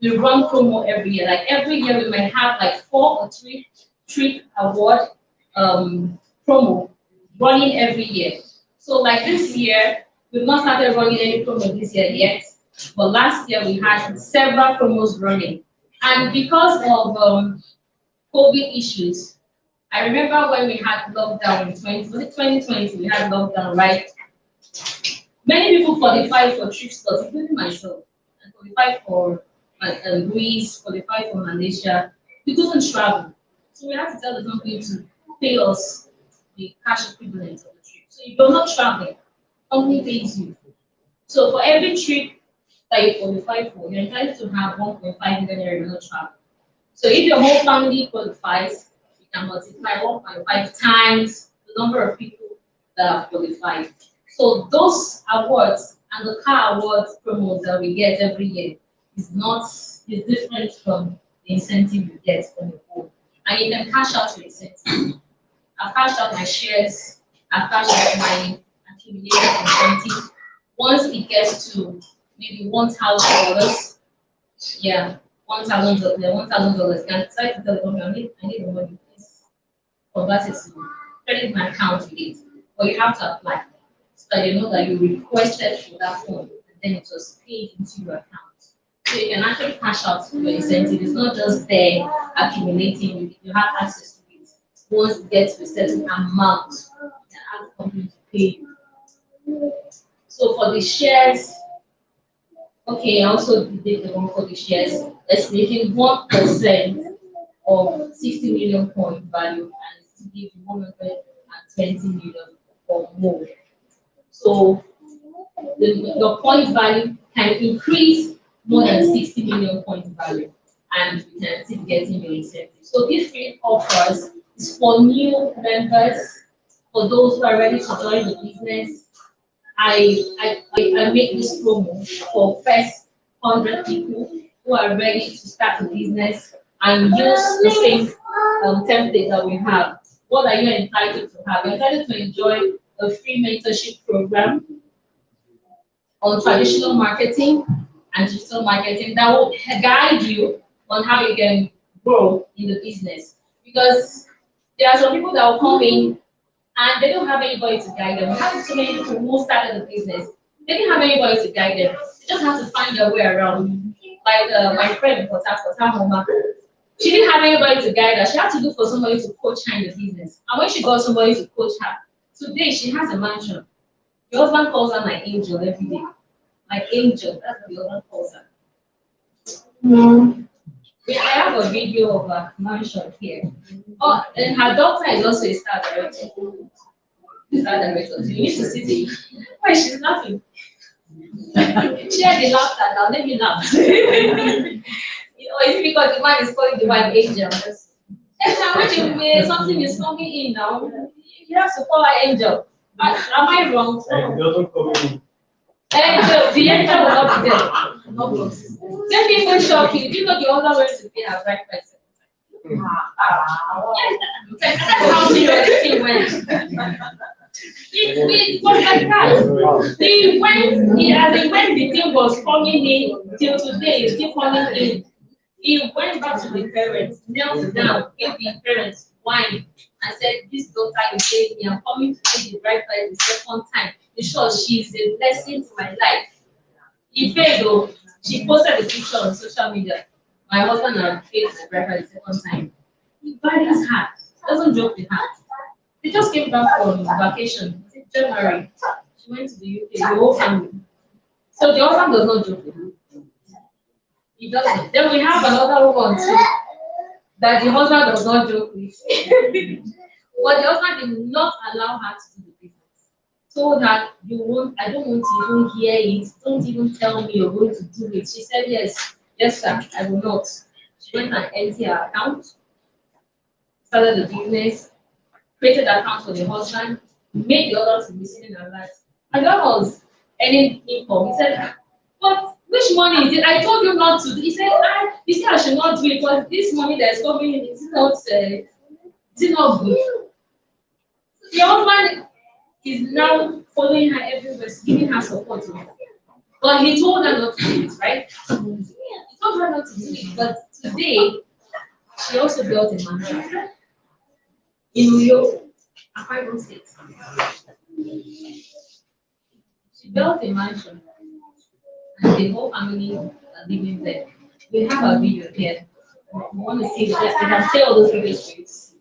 We run promo every year. Like every year we might have like 4 or 3 trip award promo running every year. So like this year, we've not started running any promo this year yet. But last year we had several promos running. And because of COVID issues, I remember when we had lockdown in 2020, we had lockdown, right? Many people qualified for trip slots, including myself. I qualified for Greece, qualified for Malaysia. We couldn't travel. So we had to tell the company to pay us the cash equivalent of the trip. So if you're not traveling, company pays you. So for every trip that you qualify for, you're entitled to have 1.5 million naira not travel. So if your whole family qualifies, you can multiply 1.5 times the number of people that have qualified. So those awards and the car awards promos that we get every year is different from the incentive you get from the board. And you can cash out your incentive. I've cashed out my shares, I've cashed out my accumulated incentive. Once it gets to maybe $1,000, yeah, $1,000, can I decide to tell the company, I need the money, please convert it to credit my account with it. But you have to apply so that you know that you requested for that fund and then it was paid into your account. So you can actually cash out your incentive. It's not just there accumulating, you have access to it. Once it gets to a certain amount, you can ask the company to pay you. So for the shares, okay, I also did the one for the shares, estimating 1% of 60 million point value and it gives you 120 million or more. So your point value can increase more than 60 million point value and you can still getting your incentive. So this free offers is for new members, for those who are ready to join the business. I make this promo for first 100 people who who are ready to start a business and use the same template that we have. What are you entitled to have? You're entitled to enjoy a free mentorship program on traditional marketing and digital marketing that will guide you on how you can grow in the business. Because there are some people that will come in and they don't have anybody to guide them. We have so many people who started the business. They didn't have anybody to guide them. They just have to find their way around. Like my friend in Port Harcourt, she didn't have anybody to guide her. She had to look for somebody to coach her in the business. And when she got somebody to coach her, today she has a mansion. The husband calls her my angel every day. My angel, that's what the husband calls her. Yeah, I have a video of a mansion here. Oh, and her daughter is also a star director. The star director. You need to see the. Why she's laughing? Share the laughter now. Let me laugh. It's because the man is calling the wife angel. Every time when something is coming in now, you have to call her angel. Am I wrong? It doesn't come in. Angel, the angel will not be there. No problem. Let me even shock you. Do you know the other way to pay her bride price? Yes, that's how serious the thing went. It was like that. When the thing was coming in, till today, it's still coming in. He went back to the parents, knelt down, gave the parents wine, and said, "This daughter you gave me, I'm coming to pay the bride price the second time. Because she's a blessing to my life." He paid though. She posted the picture on social media. My husband had paid the bride price the second time. He values her. Doesn't joke with her. They just came back from vacation. In January. She went to the UK, the whole family. So the husband does not joke with her. He doesn't. Then we have another one too, that the husband does not joke with. But the husband did not allow her to do the business. Told her, "You won't, I don't want to even hear it. Don't even tell me you're going to do it." She said, "Yes, yes, sir, I will not." She went and emptied her account, started the business, created an account for the husband, made the other to be receiving her life. And that was any income. He said, "But which money is it? I told you not to." He said, "You said I should not do it, but this money that is coming in is not good." The husband is now following her everywhere, giving her support. But he told her not to do it, right? He told her not to do it. But today, she also built a mansion in New York, Akwa State. She built a mansion, and the whole family are living there. We have a video here. We want to see this. We can share all those videos for you to see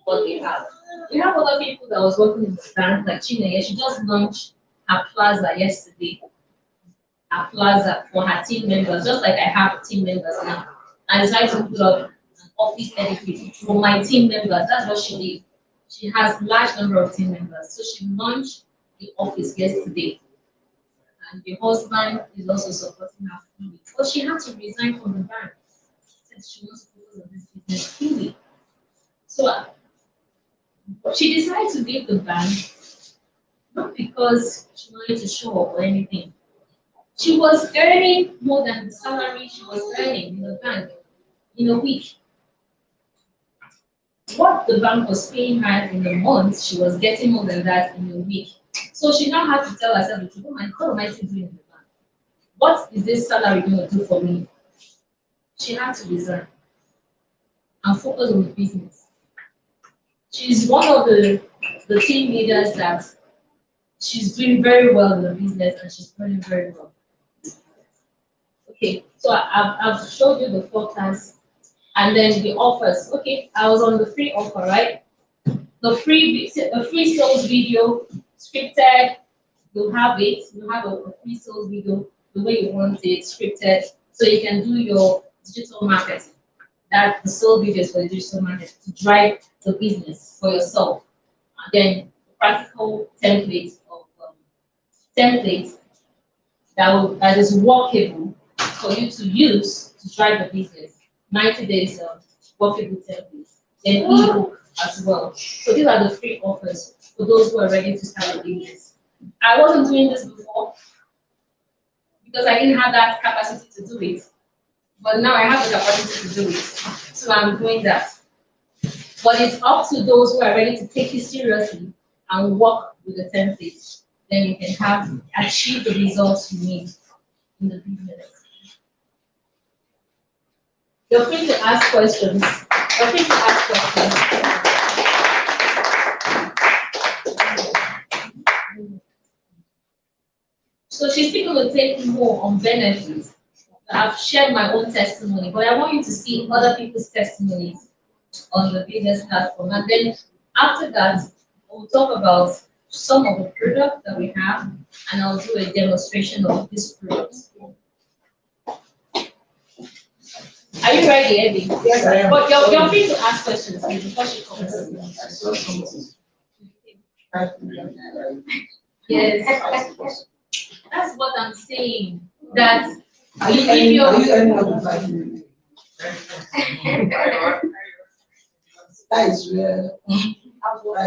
what they have. We have other people that was working in the bank, like Chineye. She just launched her plaza yesterday. Her plaza for her team members, just like I have team members now. I decided to put up an office edifice for my team members. That's what she did. She has a large number of team members. So she launched the office yesterday. And the husband is also supporting her fully. But she had to resign from the bank. Since she wants to focus on this business fully. So she decided to leave the bank, not because she wanted to show up or anything. She was earning more than the salary she was earning in the bank in a week. What the bank was paying her in a month, she was getting more than that in a week. So she now had to tell herself, "Oh my God, what am I still doing in the bank? What is this salary going to do for me?" She had to resign and focus on the business. She's one of the team leaders that she's doing very well in the business and she's doing very well. Okay, so I've showed you the forecast and then the offers. Okay, I was on the free offer, right? The free sales video, scripted, you have it. You have a free sales video the way you want it, scripted, so you can do your digital marketing. That the sales videos for the digital market to drive the business for yourself. And then practical templates of templates that is workable for you to use to drive the business. 90 days of workable templates. Then ebook as well. So these are the free offers for those who are ready to start a business. I wasn't doing this before because I didn't have that capacity to do it. but now I have the capacity to do it. So I'm doing that. But it's up to those who are ready to take it seriously and work with the template. Then you can achieve the results you need in the business. You're free to ask questions. You're free to ask questions. So she's still going to take more on benefits. I've shared my own testimony, but I want you to see other people's testimonies on the business platform. And then after that, we'll talk about some of the products that we have, and I'll do a demonstration of these products. Are you ready, Eddie? Yes, I am. But you're free to ask questions before she comes. Yes, that's what I'm saying. That Are you if earning more than 5 million? That is real. with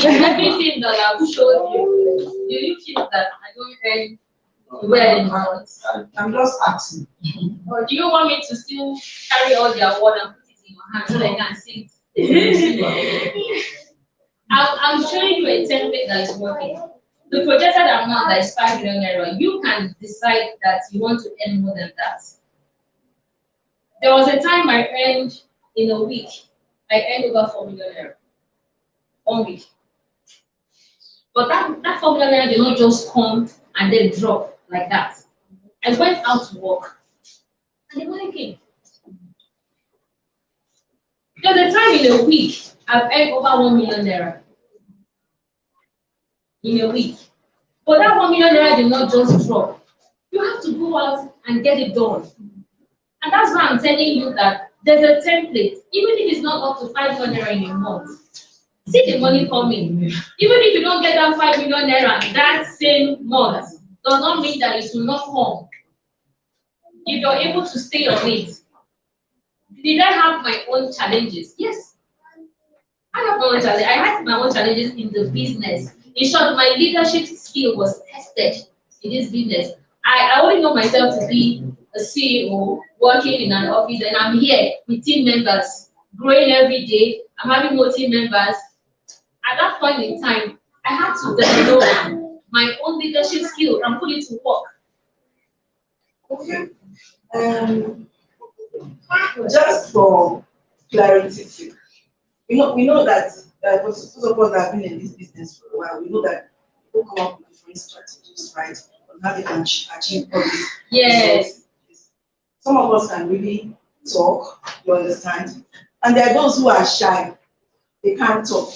everything that I've showed you, do you feel that I don't earn well enough? I'm just asking. Or do you want me to still carry all the award and put it in your hand so that you can see it? I'm showing you a template that is working. The projected amount that is 5 million naira, you can decide that you want to earn more than that. There was a time I earned in a week, I earned over 4 million naira. 1 week. But that 4 million naira did not just come and then drop like that. I went out to work and the money came. There's a time in a week I've earned over 1 million naira. In a week. But that 1 million naira did not just drop. You have to go out and get it done. And that's why I'm telling you that there's a template. Even if it's not up to 5 million naira in a month, see the money coming. Even if you don't get that 5 million naira that same month, does not mean that it will not come. If you're able to stay on it. Did I have my own challenges? Yes. I have my own challenges. I had my own challenges in the business. In short, my leadership skill was tested in this business. I only know myself to be a CEO working in an office, and I'm here with team members, growing every day. I'm having more team members. At that point in time, I had to develop my own leadership skill and put it to work. Okay. Just for clarity's sake, we know that for those of us that have been in this business for a while, we know that people come up with different strategies, right, on how they can achieve all this. Yes. Some of us can really talk, you understand, and there are those who are shy, they can't talk.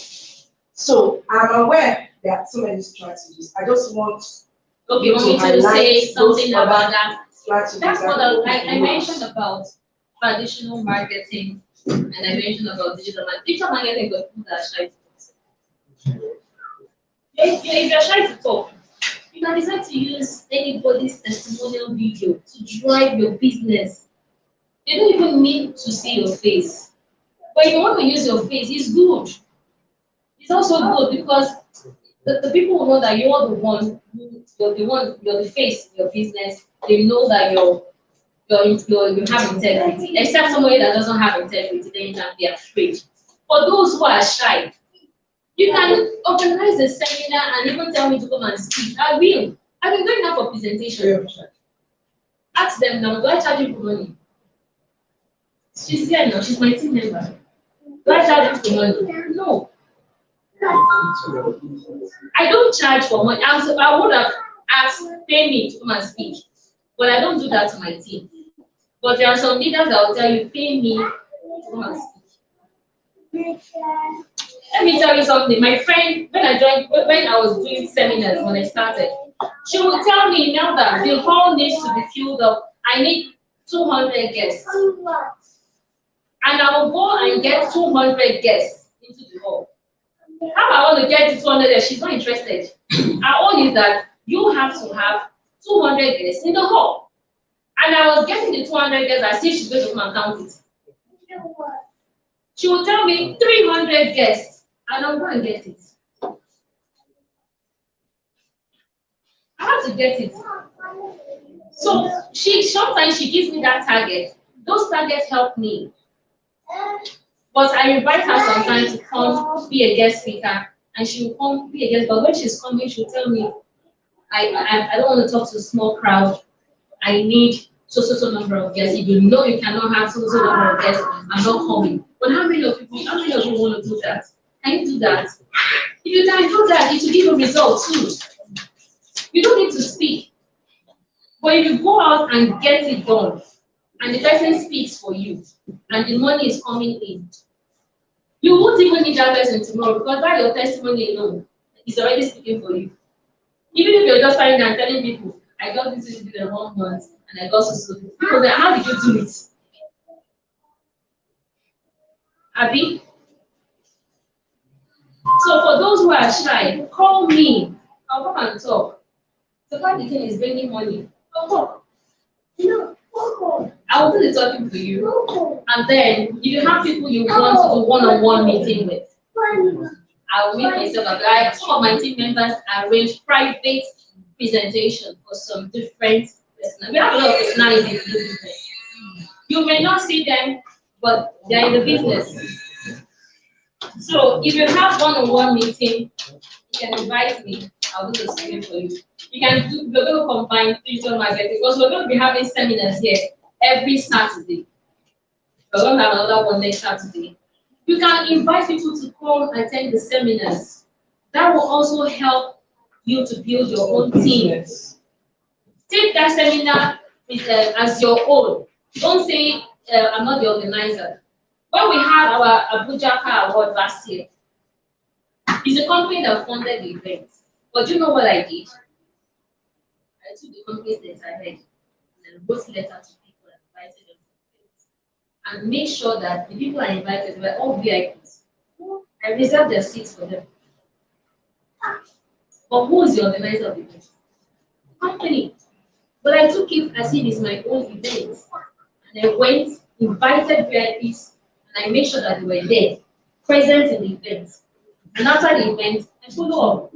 So I'm aware there are so many strategies. I just want Okay, you want me to say something about that? That's what I mentioned about traditional marketing, and I mentioned about digital marketing. Digital marketing for people that are shy to talk. If you're shy to talk, you can decide to use anybody's testimonial video to drive your business. They don't even need to see your face. But if you want to use your face, it's good. It's also good because the people will know that you're the one you're the face of your business. They know that you have integrity. Except somebody that doesn't have integrity, then you can be afraid. For those who are shy, you can organize a seminar and even tell me to come and speak. I will. I've been going out for presentation. Ask them now, do I charge you for money? She's here now, she's my team member. Do I charge you for money? No. I don't charge for money. I would have asked, pay me to come and speak. But I don't do that to my team. But there are some leaders that will tell you, pay me to come and speak. Let me tell you something. My friend, when I was doing seminars, when I started, she would tell me, Melda, the hall needs to be filled up. I need 200 guests. And I will go and get 200 guests into the hall. How I want to get to 200 guests, she's not interested. Our own is that you have to have 200 guests in the hall. And I was getting the 200 guests as if she's going to come and count it. She will tell me 300 guests, and I'm going to get it. I have to get it. So sometimes she gives me that target. Those targets help me. But I invite her sometimes to come be a guest speaker, and she will come be a guest. But when she's coming, she'll tell me, I don't want to talk to a small crowd. I need so number of guests. If you know you cannot have so number of guests, I'm not coming. But how many of you want to do that? Can you do that? If you can do that, it will give a result too. You don't need to speak. But if you go out and get it done, and the person speaks for you, and the money is coming in, you won't even need that person tomorrow because that your testimony alone is already speaking for you. Even if you're just standing there and telling people, I got this in the 1 month and I got so people say, how did you do it? Abby? So for those who are shy, call me. I'll come and talk. The fact the thing is bringing money. I'll talk. I will do the talking for you. And then if you have people you want to do one-on-one meeting with, I will meet myself. Like some of my team members arrange private presentation for some different personalities. We have a lot of personalities in the business. You may not see them, but they're in the business. So if you have one-on-one meeting, you can invite me. I'll do the same for you. We're going to combine digital marketing because we're going to be having seminars here every Saturday. We're going to have another one next Saturday. You can invite people to come and attend the seminars. That will also help you to build your own team. Take that seminar as your own. Don't say, I'm not the organizer. When we had our Abuja Car Award last year, it's a company that funded the event. But you know what I did? I took the company's letterhead and wrote letter to people and invited them to the event. And make sure that the people I invited were all VIPs. I reserved their seats for them. But who is the organizer of the event? Company. But I took it as if it's my own event. And I went, invited VIPs, and I made sure that they were there, present in the event. And after the event, I follow up.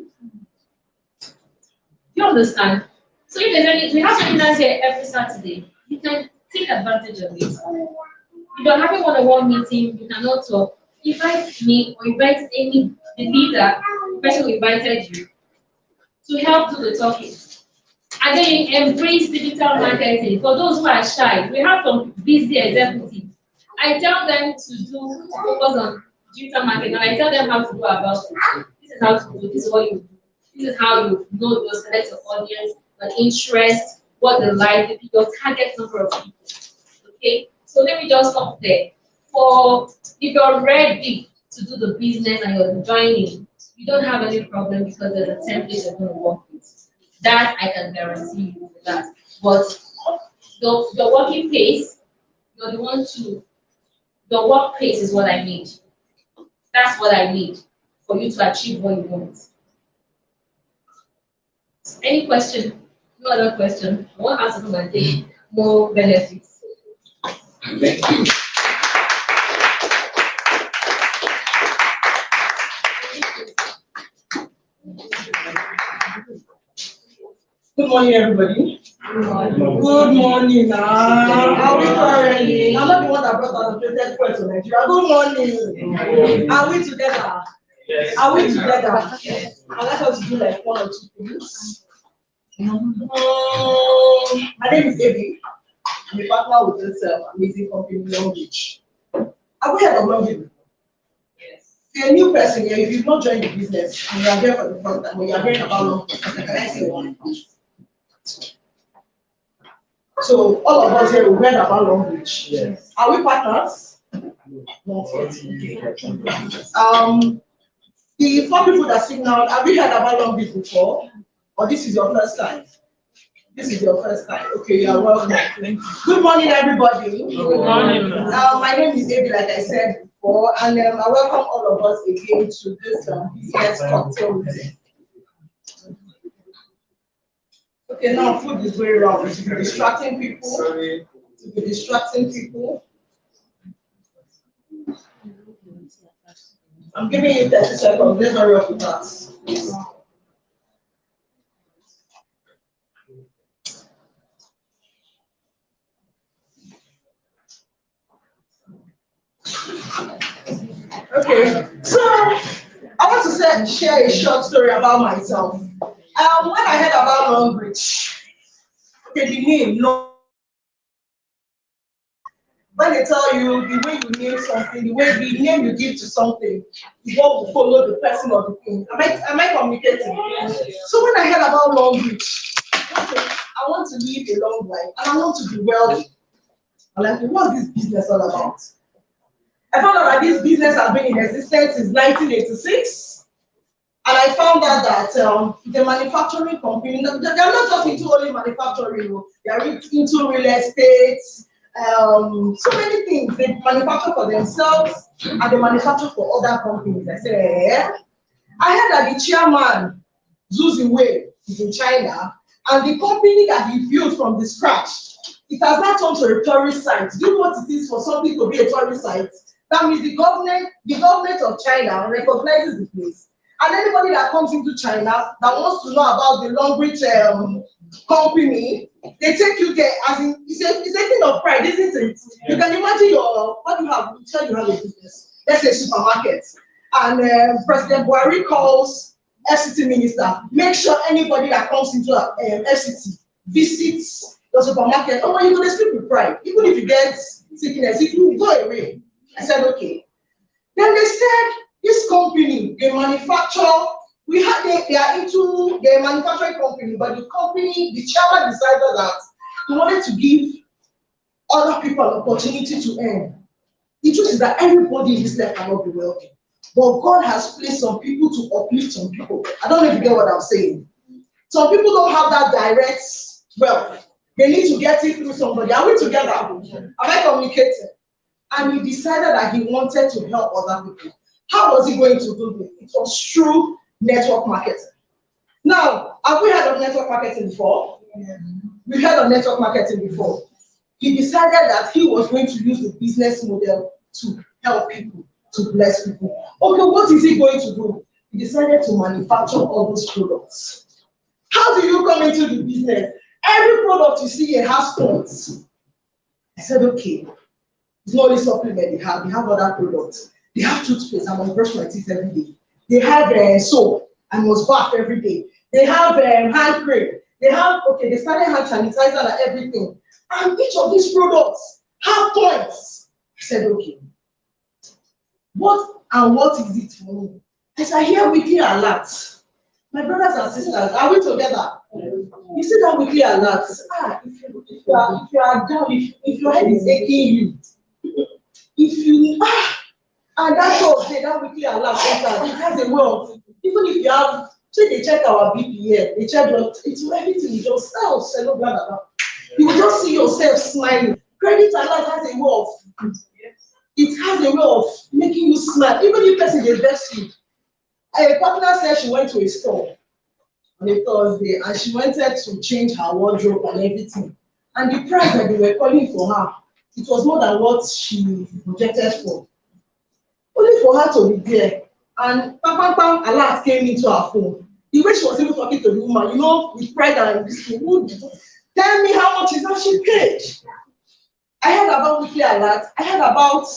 You understand? So if there's any, we have seminars here every Saturday. You can take advantage of it. If you're having one-on-one meeting, you cannot talk. Invite me or invite the leader, the person who invited you, to help do the talking. And then you embrace digital marketing. For those who are shy, we have some busy executives. I tell them to focus on digital marketing, and I tell them how to go about it. This is how to do. This is what you do. This is how you know your select your audience, your interest, what they like, your target number of people. Okay, so let me just stop there. If you're ready to do the business and you're joining, you don't have any problem because there's a template you're going to work with. That I can guarantee you for that. But your working pace, you're the one to. Your work pace is what I need. That's what I need for you to achieve what you want. Any question? No other question. One has to come and take more benefits. Thank you. Good morning, everybody. Good morning. Are we currently? I'm not the one that brought out the president point to Nigeria. Good morning. Are we together? Yes. Are we together? Yes. I'd like us to do like one or two things. My name is Ebi. I'm a partner with this amazing company, Long Beach. Have we heard of Long Beach? Yes. If you're a new person here, if you've not joined the business and you are here for the first time, or you are hearing about Long Beach, can I say one? So all of us here, we heard about Long Beach. Yes. Are we partners? No. The four people that sing now, have you heard about Long Beach before? Or this is your first time? This is your first time. Okay, you are welcome. Good morning, everybody. Good morning. My name is David, like I said before, and I welcome all of us again to this business cocktail meeting. Okay, now food is very wrong. To be distracting people. Sorry. To be distracting people. I'm giving you 30 seconds. Let's hurry up with that. Okay, so I want to share a short story about myself. When I heard about Longbridge, okay, the name, when they tell you the way you name something, the name you give to something is what will follow the person or the thing. Am I communicating? So when I heard about Longbridge, okay, I want to live a long life and I want to be wealthy. I'm like, what's this business all about? I found out that this business has been in existence since 1986. And I found out that the manufacturing company, they're not just into only manufacturing, they're into real estate, so many things. They manufacture for themselves and they manufacture for other companies. I said, eh? I heard that the chairman, Zuzi Wei, is in China, and the company that he built from the scratch, it has not turned to a tourist site. Do you know what it is for something to be a tourist site? That means the government of China recognizes the place. And anybody that comes into China that wants to know about the Longbridge company, they take you there as in, it's a thing of pride, isn't it? You can imagine what you have, you tell you have a business, let's say supermarket. And President Buhari calls FCT minister, make sure anybody that comes into FCT visits the supermarket. Oh, you're going to sleep with pride. Even if you get sickness, if you go away. I said, okay. Then they said, this company, they manufacture, they are into the manufacturing company, but the company, the chairman decided that he wanted to give other people an opportunity to earn. The truth is that everybody in this life cannot be wealthy. But God has placed some people to uplift some people. I don't know if you get what I'm saying. Some people don't have that direct wealth. They need to get it through somebody. Are we together? Am I communicating? And he decided that he wanted to help other people. How was he going to do this? It was through network marketing. Now, have we heard of network marketing before? Yeah. We heard of network marketing before. He decided that he was going to use the business model to help people, to bless people. Okay, what is he going to do? He decided to manufacture all those products. How do you come into the business? Every product you see here has points. I said, okay. It's not only supplement they have other products. They have toothpaste, I must brush my teeth every day. They have soap, I must bath every day. They have hand cream. They started hand sanitizer and everything. And each of these products have points. I said, okay. What is it for me? I said, I hear weekly alerts. My brothers and sisters, are we together? You see that weekly alerts? If you are down, if your head is aching you, and that Thursday, that weekly alert center, it has a way of, even if you have, say they check our BP here, they check it's everything, you just, blah, blah, blah. You will just see yourself smiling. Credit alert has a way of, it has a way of making you smile, even if person they vex you. A partner said she went to a store on a Thursday and she wanted to change her wardrobe and everything. And the price that they were calling for her, it was more than what she projected for. Only for her to be there. And pam, alert came into her phone. The way she was even talking to the woman, with pride and this thing, tell me how much is that she paid. I heard about weekly alert. I heard about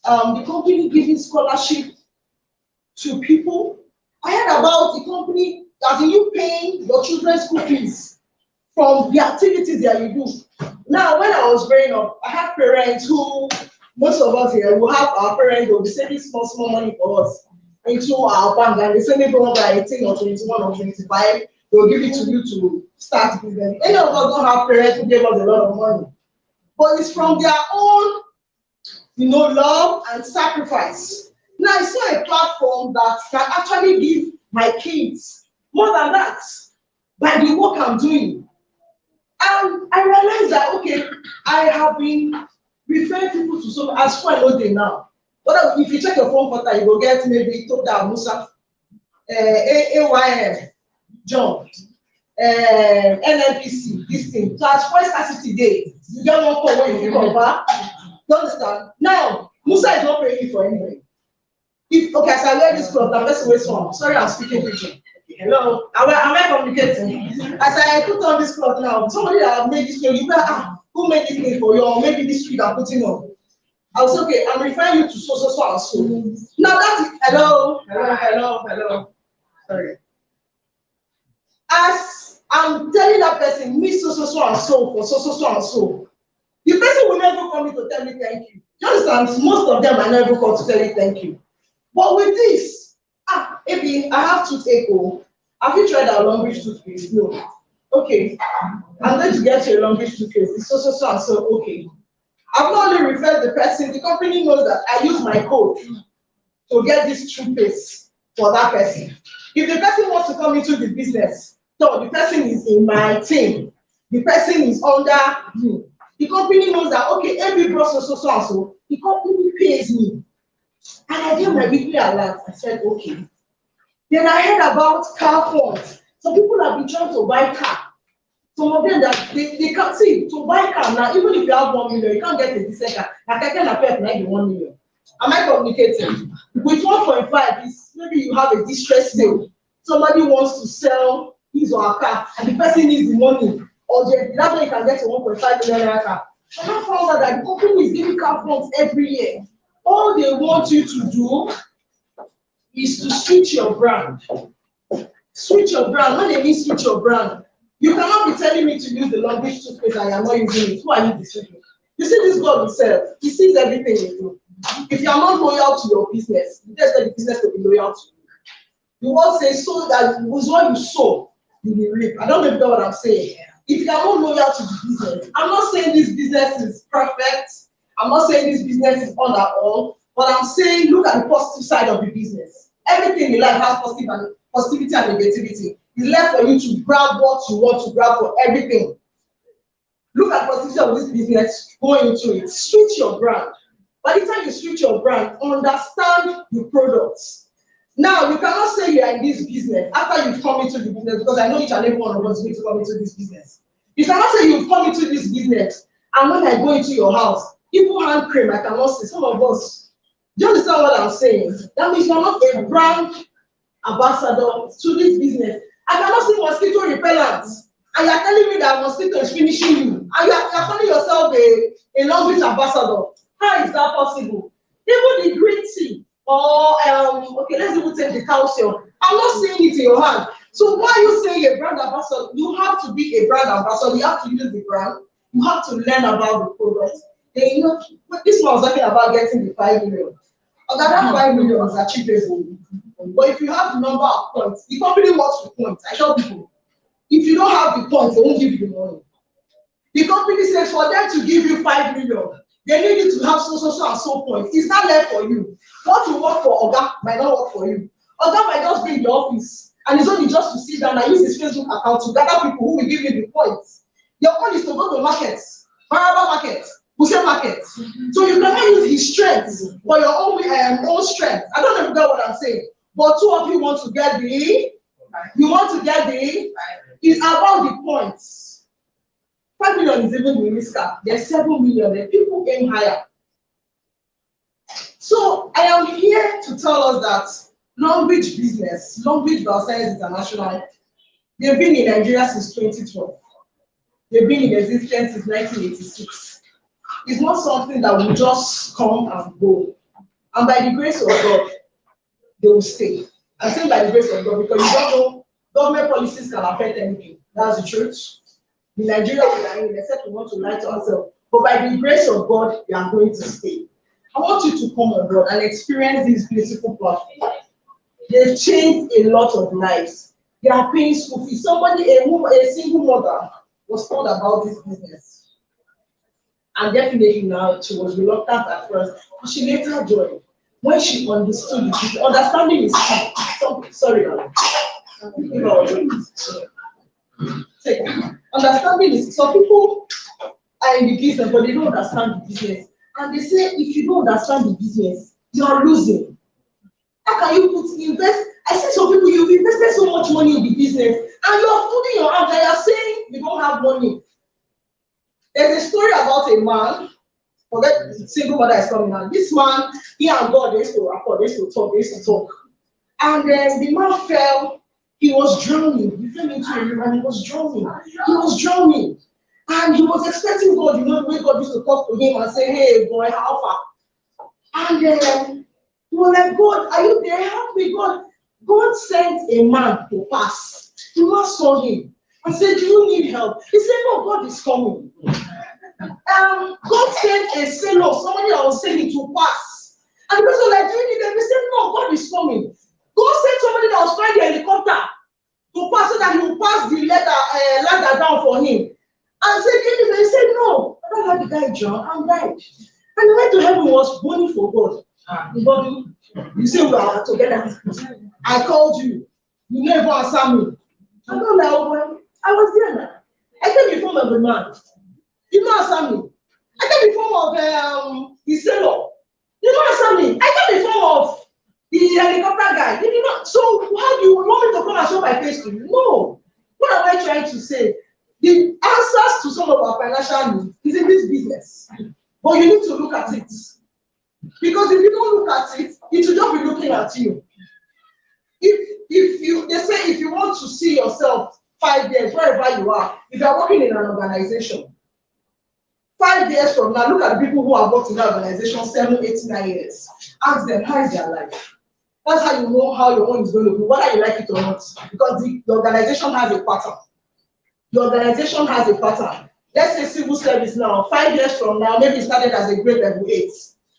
the company giving scholarship to people. I heard about the company that you paying your children's school fees from the activities that you do. Now, when I was growing up, I had parents who, most of us here, will have our parents will be saving small money for us into our bank, and they say maybe when we're 18 or 21 or 25, they will give it to you to start business. Any of us don't have parents who gave us a lot of money, but it's from their own, love and sacrifice. Now, I saw a platform that can actually give my kids more than that by the work I'm doing. And I realized that, okay, I have been referring people to some, as far as they now. But if you check your phone photo, you will get maybe Total Musa, AYM, John, NNPC, this thing. So as far as scarcity day, you get one call when you come back. You understand? Now, Musa is not paying you for anything. Okay, as I wear this cloth, let's wait one. Sorry, I'm speaking pidgin. Hello, am I communicating? As I put on this cloth now, somebody that made this cloth, who made this thing for you, or maybe this tree that I'm putting on. I was okay, I'm referring you to so, so, so, and so. Now that is, hello. Sorry. As I'm telling that person, me so, so, so, and so, for so, so, so, and so, the person will never come in to tell me thank you. You understand? Most of them are never called to tell you thank you. But with this, maybe I have toothache. Have you tried our longish toothpaste? No. Okay. I'm going to get you a longish toothpaste. It's so, so, so, and so, okay. I've not only referred the person, the company knows that I use my code to get this toothpaste for that person. If the person wants to come into the business, so the person is in my team, the person is under me. The company knows that, okay, every brought so, so, so, and so, the company pays me. And I get my weekly alert. I said, okay. Then I heard about car funds. Some people have been trying to buy car. Some of them that they can't see to buy car now, even if you have 1 million, you can't get a decent car. Like I can apply like the 1 million. Am I communicating? With 1.5, is maybe you have a distress sale. Somebody wants to sell his or her car, and the person needs the money, or that way you can get a 1.5 million car. And I found out that the company is giving car funds every year. All they want you to do is to switch your brand. Switch your brand. When they mean switch your brand, you cannot be telling me to use the longish toothpaste and you're not using it. Who are you deceiving? You see this God himself, he sees everything you do. If you are not loyal to your business, you just expect the business to be loyal to you. The word says, so that was what you sow, you will reap. I don't know if you know what I'm saying. If you are not loyal to the business, I'm not saying this business is perfect. I'm not saying this business is on at all, but I'm saying look at the positive side of the business. Everything in life has positivity and negativity. It's left for you to grab what you want to grab for everything. Look at the positivity of this business, go into it. Switch your brand. By the time you switch your brand, understand the products. Now, you cannot say you are in this business after you've come into the business, because I know each and every one of us need to come into this business. You cannot say you've come into this business, and when I go into your house, even hand cream, I cannot see. Some of us, do you understand what I'm saying? That means you're not a brand ambassador to this business. I cannot see mosquito repellent, and you're telling me that mosquito is finishing you, and you're calling yourself a long-beach ambassador. How is that possible? Even the green tea, or okay, let's even take the calcium. I'm not seeing it in your hand. So why are you saying a brand ambassador? You have to be a brand ambassador. You have to use the brand. You have to learn about the product. Then, you know, this one was talking about getting the 5 million. That 5 million is achievable. But if you have the number of points, the company works with points. I tell people, if you don't have the points, they won't give you the money. The company says for them to give you 5 million, they need you to have so, so, so, and so points. It's not left for you. What will work for Oga might not work for you. Oga might just be in the office, and it's only just to sit down and use his Facebook account to gather people who will give you the points. Your own is to go to markets, variable markets, Buse markets. So you cannot use his strength for your own strength. I don't know if you get what I'm saying. But two of you want to get it's about the points. 5 million is even the risk. There's 7 million, and people aim higher. So I am here to tell us that Long Beach business, Long Beach Valentine International, they've been in Nigeria since 2012. They've been in existence since 1986. It's not something that will just come and go. And by the grace of God, they will stay. I'm saying by the grace of God because you don't know government policies can affect anything. That's the truth. In Nigeria, we are in, except we want to lie to ourselves. But by the grace of God, we are going to stay. I want you to come on board and experience this beautiful platform. They've changed a lot of lives. They are paying school fees. A single mother was told about this business. And definitely now, she was reluctant at first, but she later joined. When she understood it, understanding is key. Sorry, understanding is, some people are in the business, but they don't understand the business. And they say, if you don't understand the business, you are losing. How can you invest? I see some people, you've invested so much money in the business, and you are putting your hands and you are saying you don't have money. There's a story about a man, forget the single mother is coming out. This man, he and God, they used to rapport, they used to talk. And then the man fell, he was drowning. He fell into a river and he was drowning. And he was expecting God, the way God used to talk to him and say, hey boy, how far? And we were like, God, are you there? Help me, God. God sent a man to pass. The man saw him and said, do you need help? He said, no, God is coming. God sent a sailor, somebody that was sailing to pass. And the person was like, do you need help? He said, no, God is coming. God sent somebody that was flying the helicopter to pass so that he will pass the ladder down for him. And said, he said, no, I don't have the guy, John, I'm died. And the way to heaven was burning for God. But you say we are together. I called you. You never answer me. I don't know. I was there now. I came in form of a man. You don't answer me. I came in form of the sailor. You don't answer me. I came in form of the helicopter guy. You did not. So how do you want me to come and show my face to you? No. What am I trying to say? The answers to some of our financial needs is in this business. But you need to look at it. Because if you don't look at it, it will just be looking at you. They say if you want to see yourself 5 years, wherever you are, if you are working in an organization, 5 years from now, look at the people who have worked in that organization 7, 8, 9 years. Ask them, how is their life? That's how you know how your own is going to be, whether you like it or not. Because the organization has a pattern. The organization has a pattern. Let's say civil service now, 5 years from now, maybe it started as a grade level 8.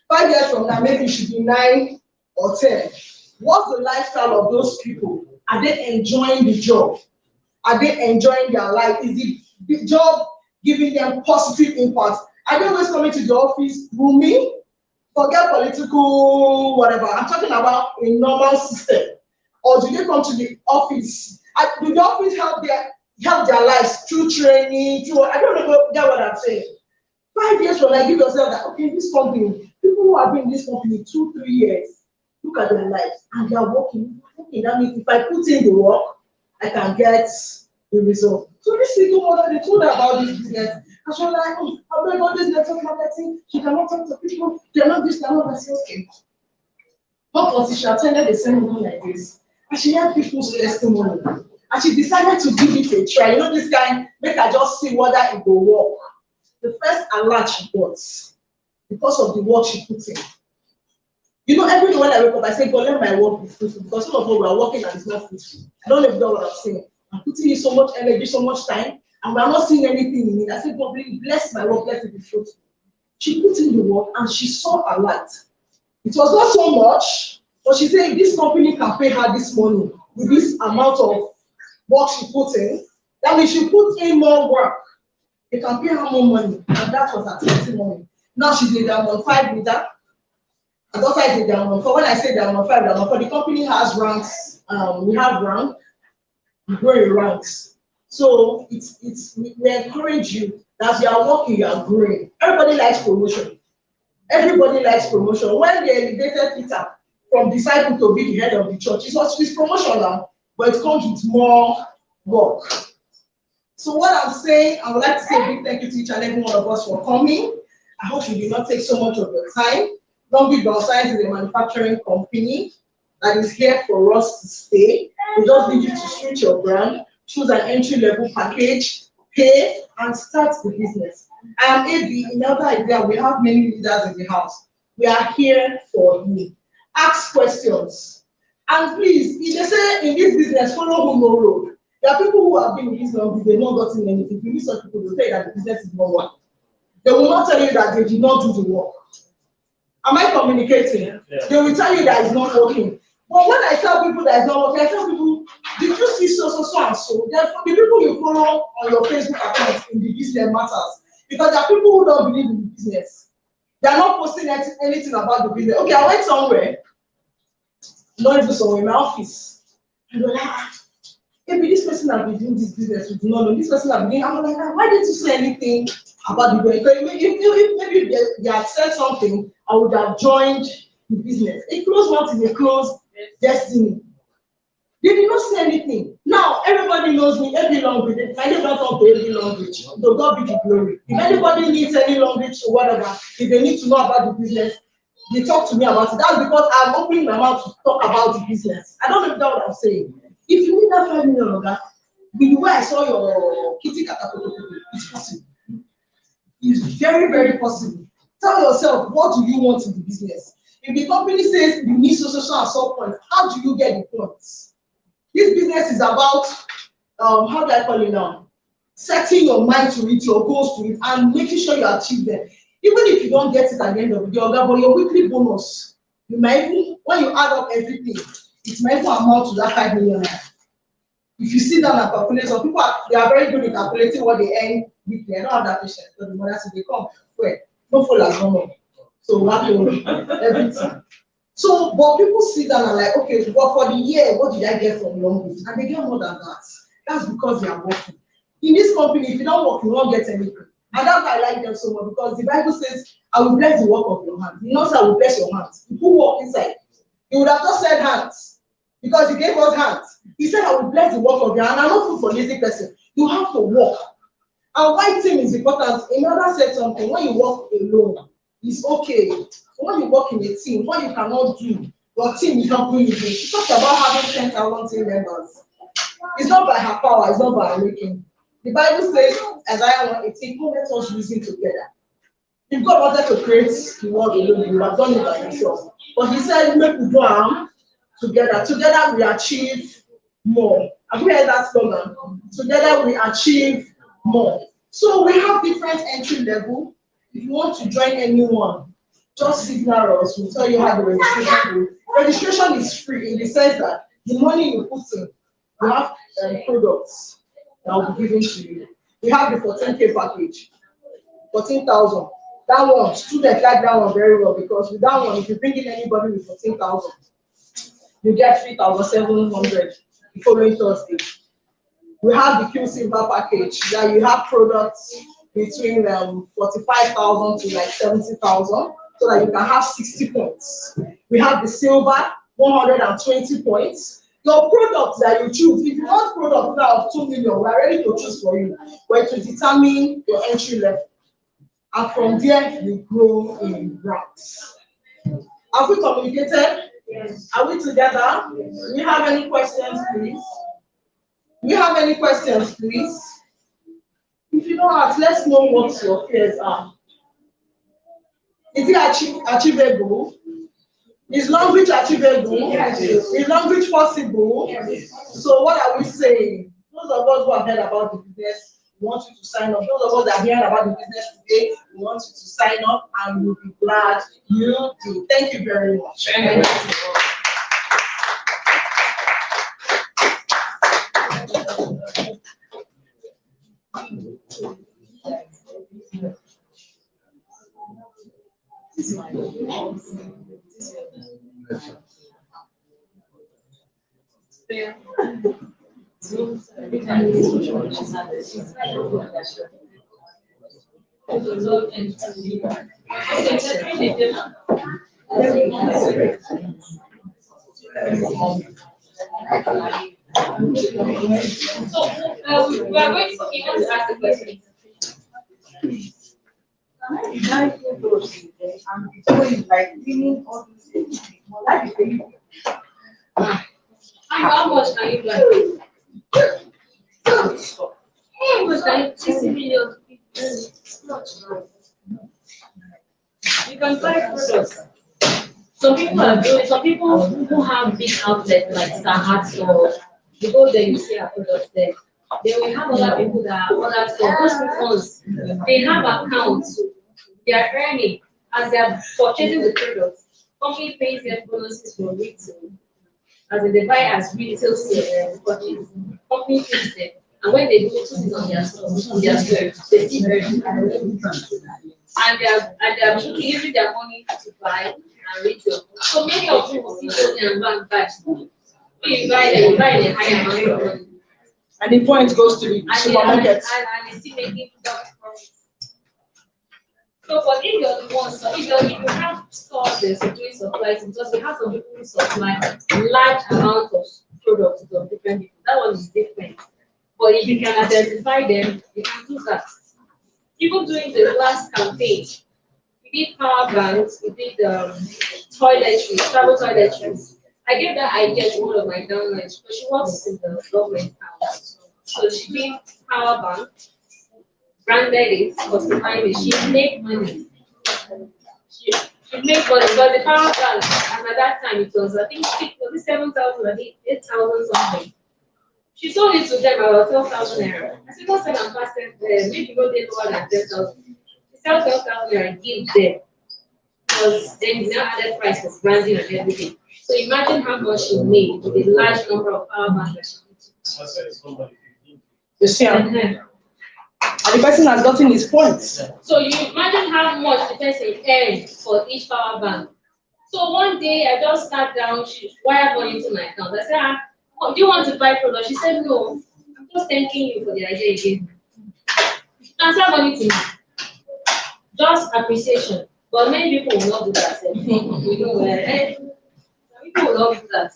5 years from now, maybe it should be 9 or 10. What's the lifestyle of those people? Are they enjoying the job? Are they enjoying their life? Is the job giving them positive impact? Are they always coming to the office rooming? Forget political whatever. I'm talking about a normal system. Or do they come to the office? Do the office help their lives through training? I don't know get what I'm saying. 5 years from now, give yourself that, okay, this company, people who have been in this company 2, 3 years, look at their lives and they are working. Okay, that means if I put in the work, I can get the result. So this single mother, they told her about this business. And she was like, I'm doing all this network marketing. She cannot talk to people. They're not this, they're not that. I said, okay. What was it? She attended a seminar like this. And she had people's testimony. And she decided to give it a try. You know, this guy, make her just see whether it will work. The first alert she got, because of the work she put in. You know, every day when I wake up, I say, God, let my work be fruitful. Because some of us we are working and it's not fruitful. I don't know if you know what I'm saying. I'm putting in so much energy, so much time, and we're not seeing anything in it. I said, God, please bless my work, let it be fruitful. She put in the work and she saw a light. It was not so much, but she said, if this company can pay her this money with this amount of work she put in, that means she put in more work. They can pay her more money, and that was her testimony. Now she's a Diamond 5 leader. And also I did Diamond 4. When I say Diamond 5, Diamond 4, the company has ranks. We have rank. We grow in ranks. So we encourage you that as you are working, you are growing. Everybody likes promotion. Everybody likes promotion. When they elevated Peter from disciple to be the head of the church, it's promotion now, but it comes with more work. So what I'm saying, I would like to say a big thank you to each and every one of us for coming. I hope you did not take so much of your time. Longi Science is a manufacturing company that is here for us to stay. We just need you to switch your brand, choose an entry-level package, pay, and start the business. I am AB. In other idea, we have many leaders in the house. We are here for you. Ask questions. And please, if they say in this business, follow who no road. There are people who have been in this long, they've not gotten anything. If you meet such people, they'll tell you that the business is not working. They will not tell you that they did not do the work. Am I communicating? Yeah. They will tell you that it's not working. But when I tell people that it's not working, I tell people, did you see so and so? Therefore, the people you follow on your Facebook account in the business matters. Because there are people who don't believe in the business. They are not posting anything about the business. Okay, I went somewhere, not even somewhere, in my office. And they're like, maybe this person has been doing this business with no, this person has been doing. I'm like, why didn't you say anything about the business? If maybe they had said something, I would have joined the business. A closed mouth is a closed destiny. They did not say anything. Now everybody knows me, every language. My name not up to every language. To God be the glory. If anybody needs any language or whatever, if they need to know about the business, they talk to me about it. That's because I'm opening my mouth to talk about the business. I don't know if that's what I'm saying. If you need that 5 million, the way I saw your kitty catapult, it's possible. It's very, very possible. Tell yourself, what do you want in the business? If the company says you need so at some point, how do you get the points? This business is about how do I call it now? Setting your mind to it, your goals to it, and making sure you achieve them. Even if you don't get it at the end of the day, but your weekly bonus, you might even, when you add up everything, it might even amount to that 5 million. If you sit down and calculate, some people they are very good at calculating what they earn weekly. I don't have that patience, but the mothers they come, well, no full as normal. So we have to everything. So, but people sit down and like, okay, but for the year, what did I get from long week? And they get more than that. That's because they are working. In this company, if you don't work, you won't get anything. And that's why I like them so much, because the Bible says, I will bless the work of your hands. You know, I will bless your hands. You put work inside. He would have just said hands, because he gave us hands. He said, I will bless the work of your hand. I'm not food for lazy person. You have to work. And why team is important? Another said something, when you work alone, it's okay. When you work in a team, what you cannot do, your team is helping you do. She talked about having 10,000 team members. It's not by her power, it's not by her making. The Bible says, Isaiah 1:18, who let us reason together. If God wanted to create the world alone, you would have done it by yourself. But he said, make we go together. Together we achieve more. Have you heard that slogan? Together we achieve more. So we have different entry level. If you want to join anyone, just signal us. We'll tell you how the registration goes. Registration is free in the sense that the money you put in, you have products that will be given to you. We have the 14K package, 14,000. That one, students like that one very well, because with that one, if you bring in anybody with 14,000, you get 3,700 the following Thursday. We have the Q Silver package that you have products between 45,000 to like 70,000, so that you can have 60 points. We have the Silver, 120 points. Your products that you choose, if you want products now of 2 million, we are ready to choose for you. We're to determine your entry level. And from there, you grow in ranks. Have we communicated? Yes. Are we together? Do you have any questions, please? Do you have any questions, please? If you don't have, let's know what your fears are. Is it achievable? Is long reach achievable? Yes. Is long reach possible? Yes. So what are we saying? Those of us who have heard about the business, we want you to sign up. Those of us that are hearing about the business today, we want you to sign up, and we'll be glad you do. Thank you very much. Thank you. We are going to even ask the question. How much can you buy? How much can you 60 million? You can buy products. Some people are doing, some people who have big outlets like Starhats, or you go there, you see our products there. Then we have other people that are other stores. Those people, they have accounts, they are earning as they are purchasing the products. Company pays their bonuses for retail, as in they buy as retail purchase. Company pays them, and when they do put it on their store, they still earn. And they are using their money to buy and retail. So many of you will see money and bank buy. When you buy them, you buy in a higher amount of money. And the point goes to the supermarket. And it's still making profits. So for if you're the one, so if you have stores that's doing supplies, because we have some people who supply large amounts of products to different people. That one is different. But if you can identify them, you can do that. Even during the last campaign, we did power banks, we did toiletries, travel toiletries. I gave that idea to one of my downlines because she works in the government house. So she did power bank, branded it, customized it. She made money. She made money, but the power bank, and at that time it was, I think, 7,000, I think 8,000 something. She sold it to them about 12,000 naira. I said, don't sell and pass them, maybe go take lower than 10,000. She sell 12,000 naira and give them. Because then the now added price was branding and everything. So imagine how much she made with a large number of power banks. You see, and the person has gotten his points. So you imagine how much the person earned for each power bank. So one day I just sat down, she wired money into my account. I said, oh, do you want to buy product? She said, no, I'm just thanking you for the idea you gave me. Transfer money to me. Just appreciation. But many people will not do that. We know where. People will not do that.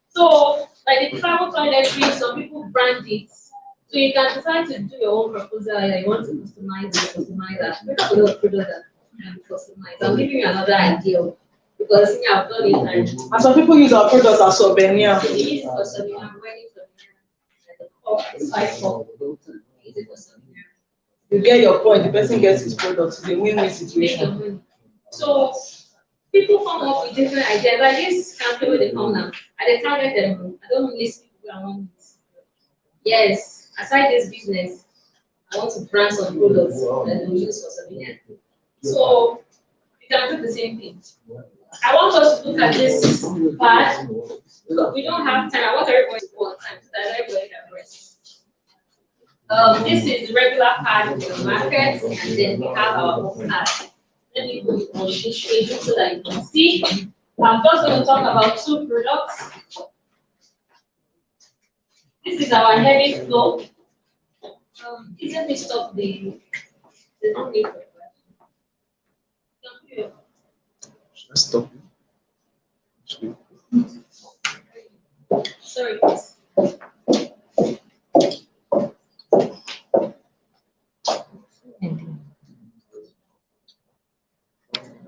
So, like the travel toiletry, some people brand it. So you can decide to do your own proposal. You want to customize that. We don't know product that can be customized. I'm giving you another idea because I've done it. And some people use our products as souvenir. We use it for souvenir, wedding souvenir, the cup, the side cup. We use it for souvenir. You get your point. The person gets his product. It's a win-win situation. So people come up with different ideas. Like this campaign where they come now, and they target them. I don't list people around this. Yes, aside this business, I want to brand some products that we use for souvenir. So we can do the same thing. I want us to look at this part. We don't have time. I want everybody to go on time so that everybody can rest. This is the regular card in the market, and then we have our own card. Let me put it on this page so that you can see. I'm just going to talk about two products. This is our heavy flow. Let me stop the no need for that. Let's stop. Sorry, please.